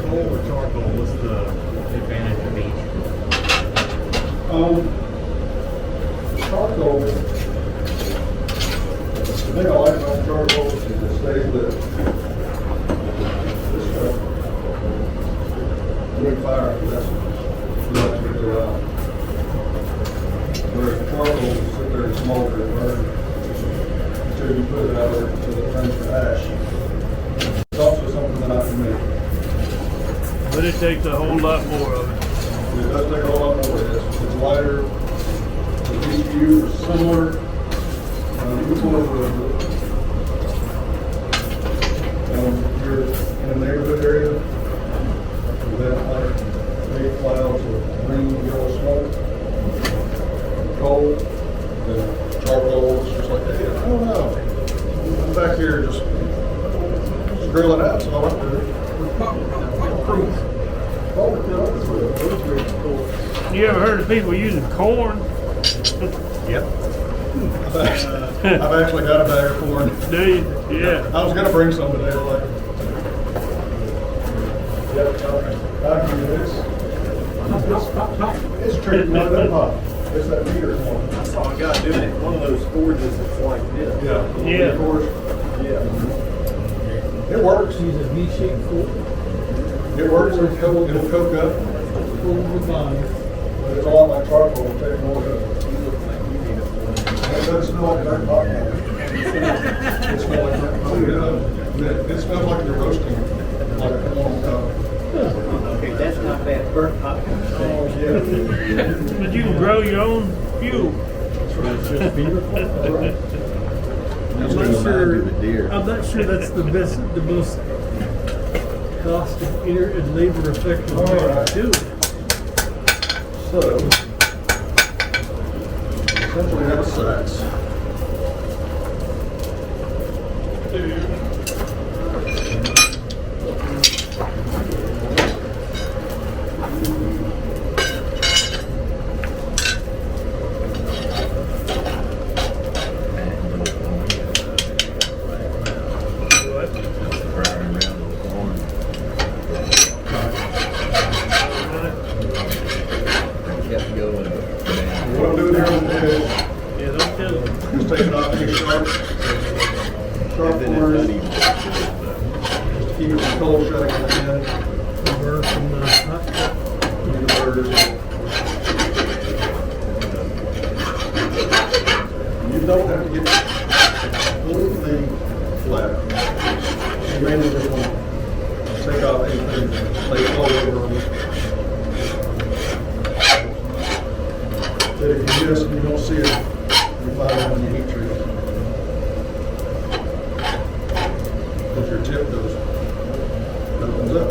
Coal or charcoal, what's the advantage of each? Charcoal, the thing I like about charcoal is it stays lit. This stuff, wood fire, that's to go out. Whereas charcoal will sit there and smolder and burn until you put it out there until it turns to ash. It's also something that I can make. But it takes a whole lot more of it. It does take a lot more. It's lighter. The ECU is similar. Each one of you're in a neighborhood area that like big clouds of green, yellow smoke, cold, then charcoal is just like, hey, I don't know. I'm back here just grill it out, so I like to do. You ever heard of people using corn? Yep. I've actually got a bag of corn. Do you? Yeah. I was gonna bring some today, like. Yeah, I can do this. It's tricky, not that hot. It's that meter one. I saw a guy doing it, one of those forges that's like this. Yeah. Yeah. Of course. Yeah. It works. Use a V-shaped fork, It works. It'll coke up. full of bond. But it's a lot like charcoal. It'll take more of it. It doesn't smell like dirt pot. It smells like dirt pot. It smells like you're roasting like a corn cob. Okay, that's not bad. Burnt popcorn. Oh, yeah. But you can grow your own fuel. I'm not sure that's the most cost and labor effective way to do it. So, essentially that's sacks. What I'm doing here is Yeah, don't tell them. just taking off any sharp corners. Just keep it from cold shutting on the end. Burn from the hot top. The burgers. You don't have to get completely flat. You mainly just want to take off anything like all over them. That if you miss and you don't see it, you find it on the heat treat. If your tip goes, opens up.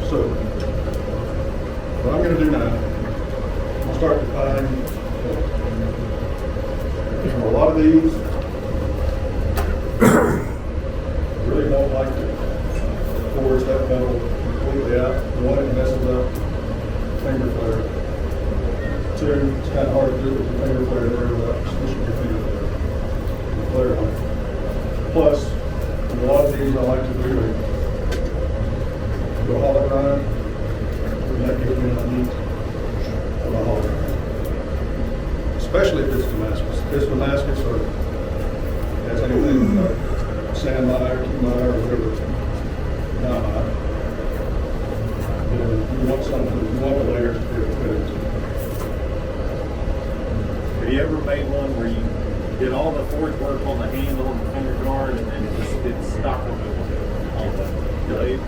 So, what I'm going to do now, I'll start defining a lot of these. Really don't like to forge that metal completely out. One, it messes up finger flare. Two, it's kind of hard to do with the finger flare there without squishing your finger flare on it. Plus, a lot of these I like to do go hollow grind, and that gives me enough meat for my hollow grind. Especially if it's Damascus. If it's Damascus or has anything like sand mire, key mire, or whatever, non-mire, then you want something, you want the layers to be able to fit into. made one where you did all the forge work on the handle and the finger guard, and then it just did stock removal on the blade.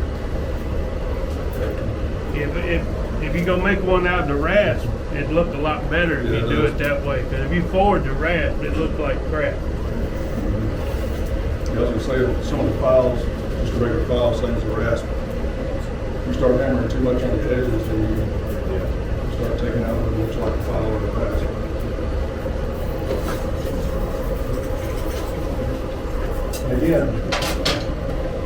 If you're gonna make one out of the rasp, it'd look a lot better if you do it that way. Because if you forge the rasp, it looks like crap. I was gonna say, some of the files, just a regular file, same as a rasp. You start hammering too much on the edges, and you start taking out what looks like a file or a rasp. And again,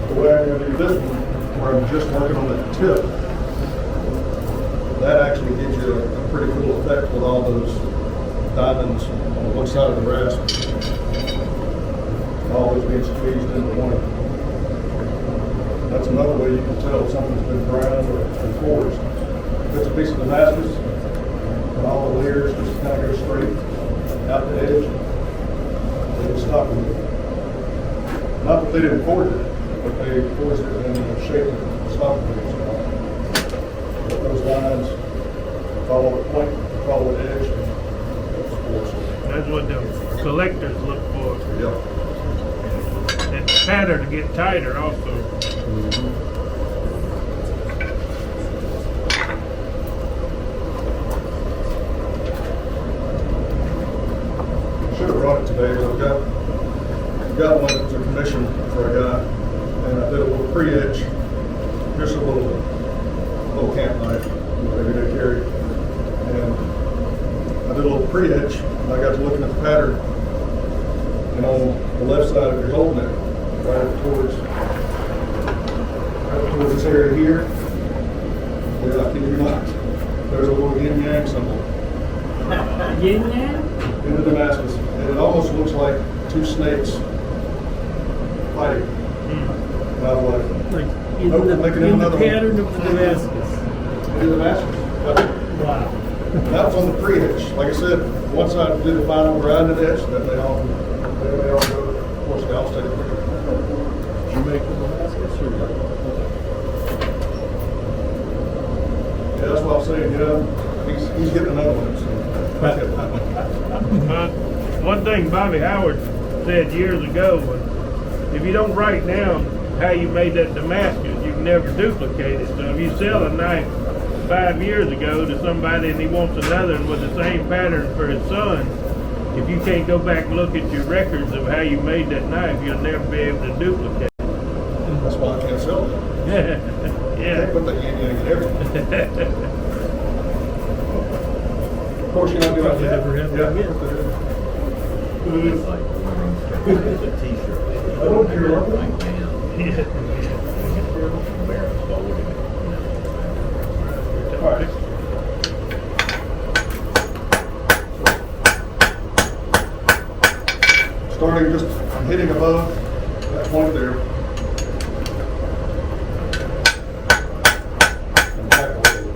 the way I'm gonna do this one, where I'm just working on the tip, that actually gives you a pretty cool effect with all those diamonds on one side of the rasp. Always being squeezed into one. That's another way you can tell if something's been ground or forged. If it's a piece of Damascus, and all the layers just kind of go straight out the edge, they just stop with it. Not that they didn't forge it, but they forged it in the shape of stop with it. But those lines follow the point, follow the edge, and it's forged. That's what the collectors look for. Yep. And the pattern to get tighter also. Should have brought it today, but I've got one that was a commission for a guy, and I did a little pre-etch, just a little camp knife, everyday carry, and I did a little pre-etch, and I got to looking at the pattern, and on the left side, if you're holding it, right towards this area here, yeah, I kid you not, there's a little yin-yang symbol. Yin yang? In the Damascus, and it almost looks like two snakes fighting. And I was like, In nope, the, making in the another one. pattern of Damascus. In the Damascus. Yep. Wow. That was on the pre-etch. Like I said, once I did the final grinded etch, then they all go. Of course, the I'll take it. You make the Damascus or what? Yeah, that's what I'm saying. He's getting another one. So. One thing Bobby Howard said years ago was, if you don't write down how you made that Damascus, you can never duplicate it. So if you sell a knife 5 years ago to somebody and he wants another one with the same pattern for his son, if you can't go back and look at your records of how you made that knife, you'll never be able to duplicate it. That's why I can't sell it. Yeah. Can't put the yin-yang in everything. Of course, you don't do it yet. Never have that again. I don't care. All right. Starting just hitting above that point there. And back a little.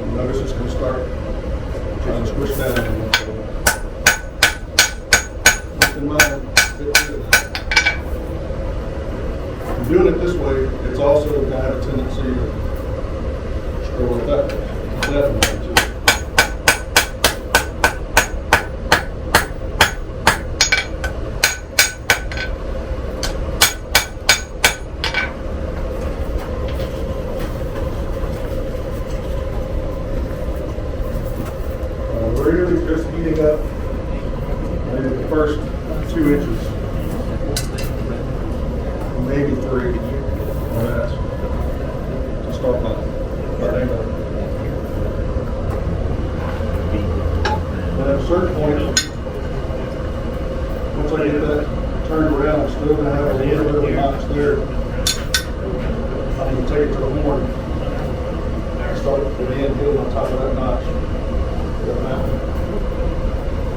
And notice it's going to start trying to squish down. Keep in mind, doing it this way, it's also going to have a tendency to scroll it that way. Definitely too. Really just heating up maybe the first 2 inches. Maybe 3 on that to start my angle. And at a certain point, once I get that turned around, I'm still going to have a little bit of a notch there. I'm going to take it to the horn and start with the end heel on top of that notch.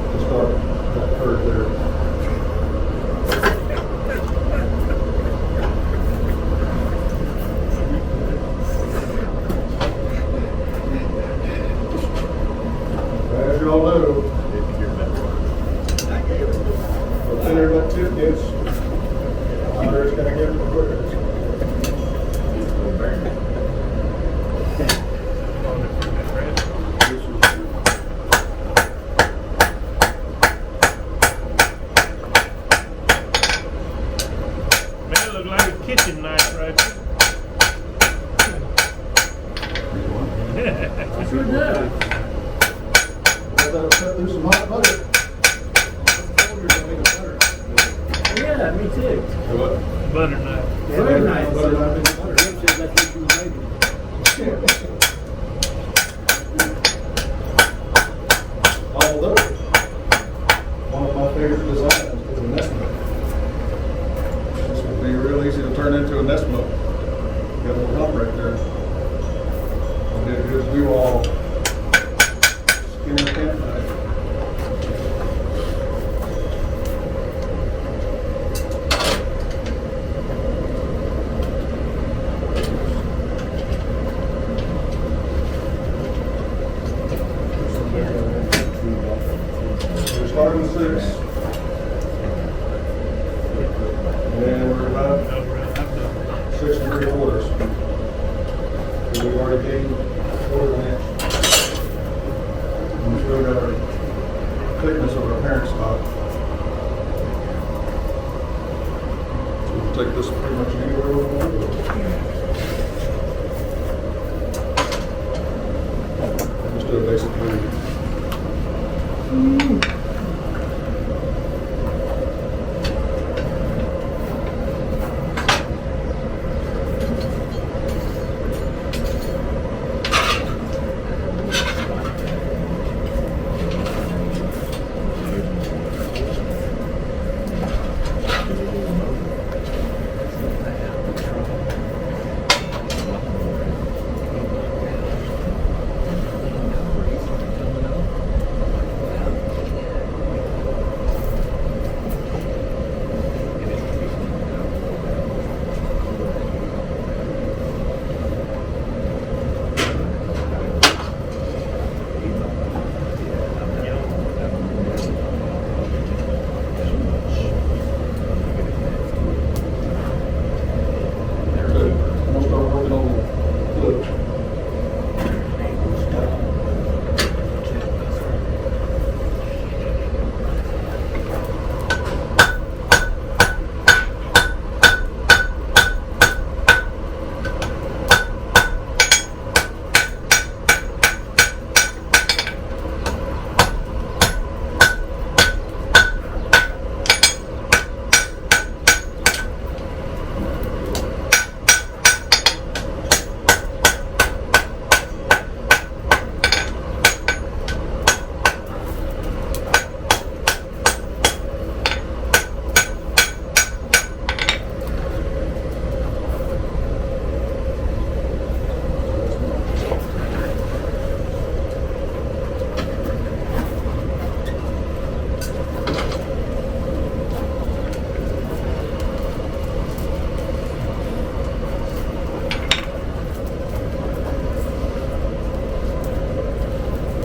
To start that curve there. As you all know, the thinner that tip gets, the harder it's going to get, the quicker it's going to get. This is Sure does. That'll cut through some hot butter. Yeah, me too. What? Butter knife. Very nice. Butter knife in Butter. Jim said that's what you were making. Although, one of my favorite designs is a nest boat. This would be real easy to turn into a nest boat. Got a little hump right there. And it gives you all skin and campfire. We're starting with 6. And we're about 6 3/4. And we've already gained 1/4 inch. And we showed our thickness of our parent stock. So we'll take this pretty much anywhere we want to go. Just do a basic move. We'll start working on the flip.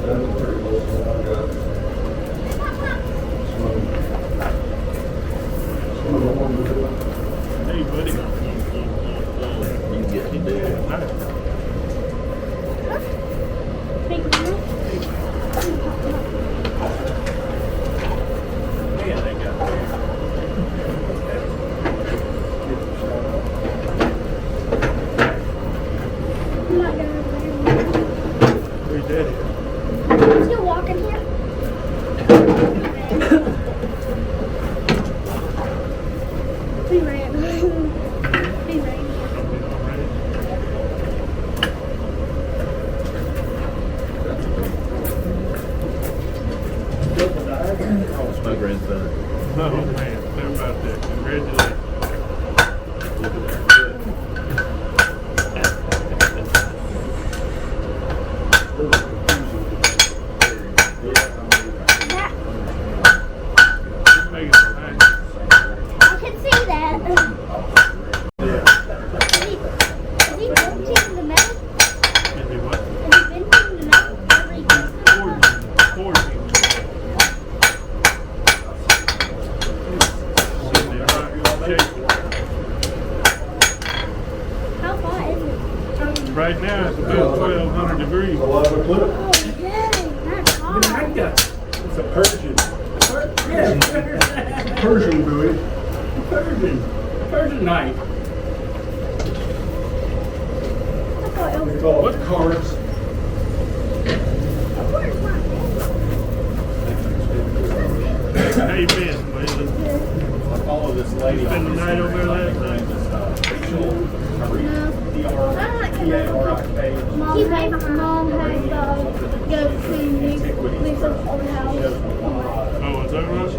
That's pretty close to what I got. Some of the ones that do it. Hey, buddy. You get to do it. Yeah, they got Where's Daddy? Still walking here? He ran. He ran. Oh, it's my grandson. Oh, man. How about that? Congratulations. I can see that. Has he been taking the metal? Has he been taking the metal? Wherever he goes to the How far is it? Right now, it's about 1,200 degrees. A lot of the clip. Oh, dang, that's hot. It's a Persian. Persian buoy. Persian knife. I thought it was We call it cards. How you been, Waylon? I follow this lady. Spend the on night over Instagram. there last night? Rachel, D-R-E-A-R-I-K. He made my mom had to go to Lisa's old house. Oh, is that right?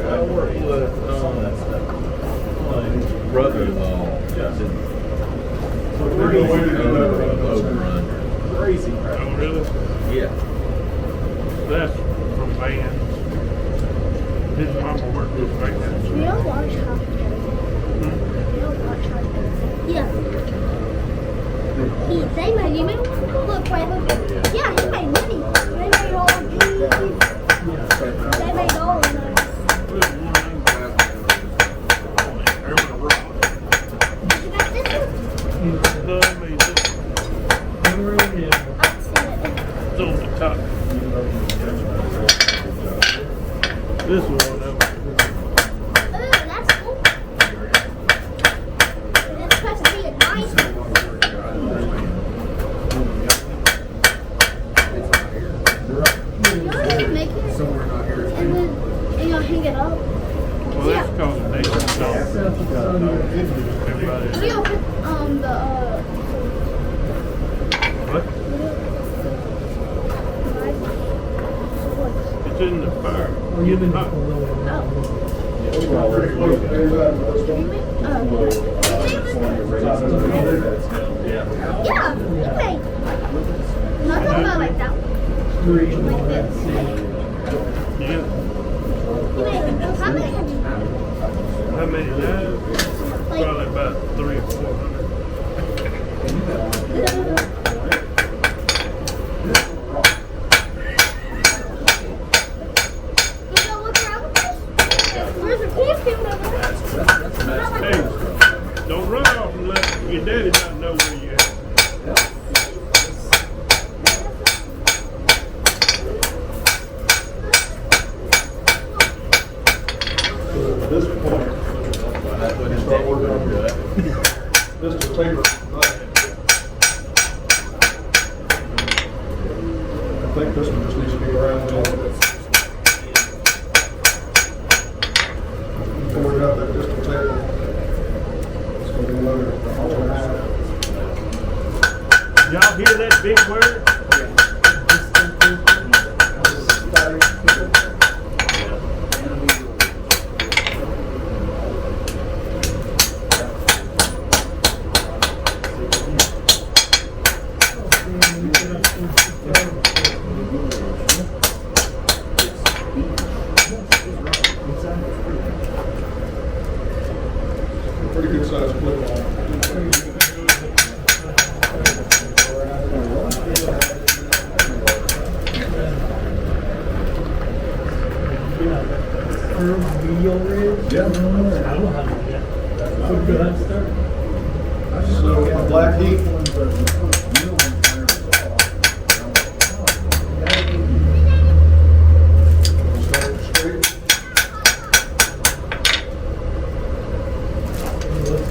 I work with brother-in-law. Crazy. Oh, really? Yeah. That's from bands. His mama worked with bands. You don't watch hockey. You don't watch hockey. Yeah. They made, you made look, wait, look. Yeah, he made money. They made all these. They made all of those. You got this one? No, I mean, it's I've seen it. on the top. This one, Oh, that's cool. That's supposed to be a nice one. You know how to make it? Somewhere not here. And then and you'll hang it up. well, that's called a nation song. Everybody. We'll put the What? It's in the fire. Or you been Hot. Yeah, you made. Not talking about like that. Like this. Yeah. You made how many have you made? How many now? Probably about 300 or 400. You know what's wrong with this? There's a kid field over there. Hey, don't run off and let your daddy not know where you're at. At this point, you start working on your, this is paper. I think this one just needs to be around a little bit. Before we got that distal table, it's going to be loaded. Y'all hear that big word? Pretty good size clip on. Medial ridge? Yeah. I don't know how to do that. So good, I'd start. So black heat. Start straight. Let's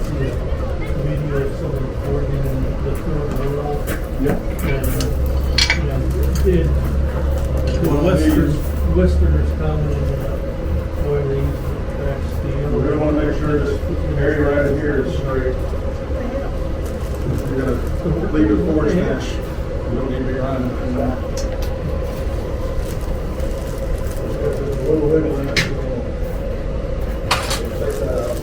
see a video of someone forging in the third world. Yep. And, did the Westerners come and boy, they used to crack steel. We're gonna wanna make sure this area right in here is straight. You're gonna leave it forward inch. You don't need to be running. There's a little wiggle in it. Take that out.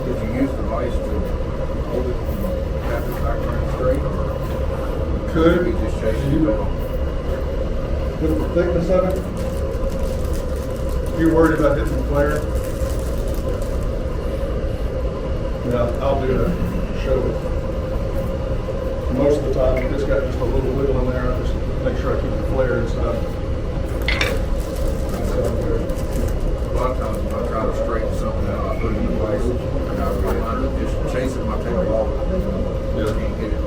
Did you use the vice to hold it and have it back running straight, or Could. you just chasing it off? With the thickness of it, you're worried about hitting the flare. Yeah, I'll do that, show it. Most of the time, it's got just a little wiggle in there, I just make sure I keep the flare inside. A lot of times when I try to straighten something out, I put it in the vice and I really just chasing my tail off. Yeah. Can't get it to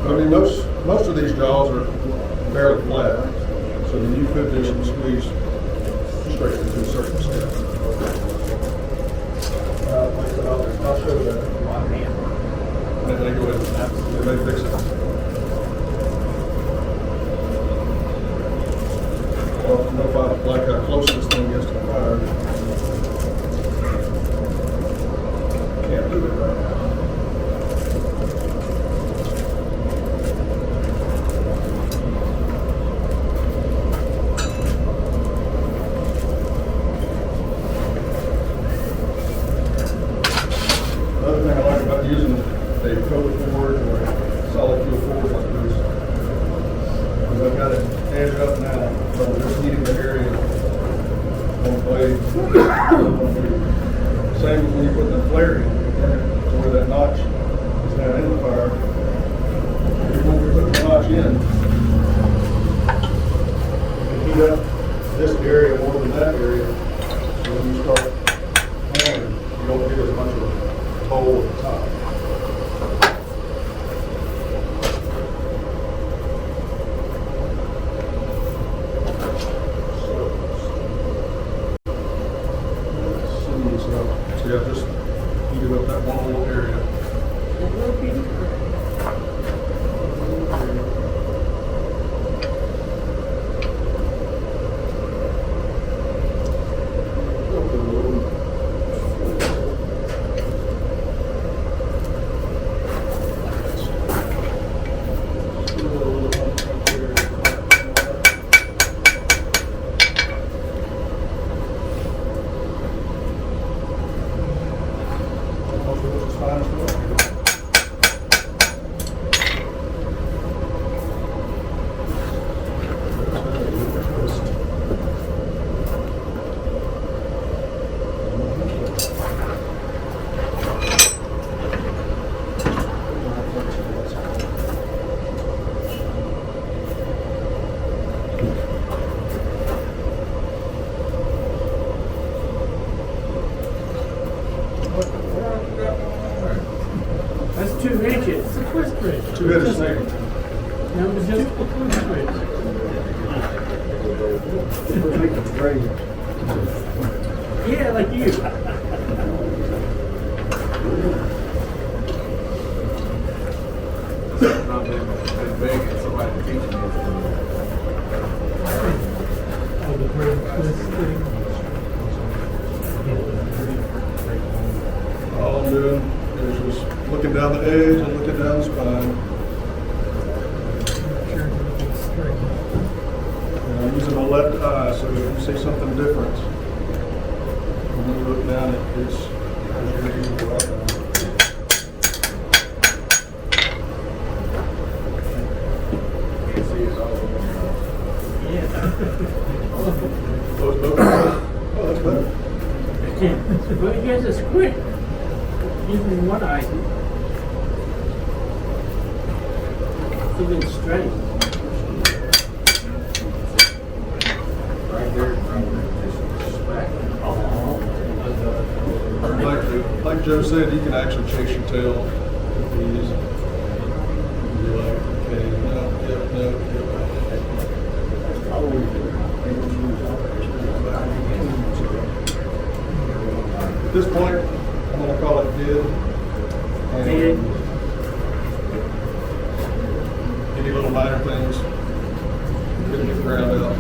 I mean, most of these jaws are fairly flat, so then you could do some squeeze straight into a certain step. way, same as when you put the flare in, to where that notch is down in the fire. You won't be putting the notch in. You heat up this area more than that area, so when you start hammering, you don't get as much of a toll at the top. So yeah, just heat it up that one little area. That's 2 inches. It's a twist bridge. 2-headed snake. That was just a twist bridge. Yeah, like you. Not been big and somebody teaching me. Oh, the bridge twist thing. All I'm doing is just looking down the edge and looking down the spine. And I'm using my left eye, so if you see something different, when you look down, it's because you're using the right eye. Can't see it all. Close both eyes. Oh, that's better. But you guys are quick. Using one eye. Even straight. Right there, just smack. Like Joe said, you can actually chase your tail with these. You're like, okay, no, yep, no, yep. At this point, I'm gonna call it good. And any little minor things, get it ground out.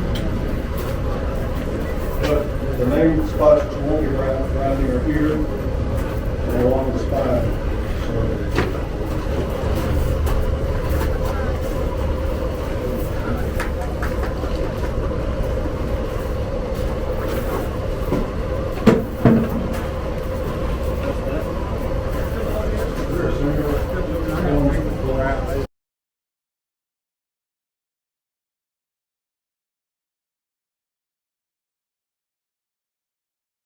But the main spots that you won't get grinding are here and along the spine. So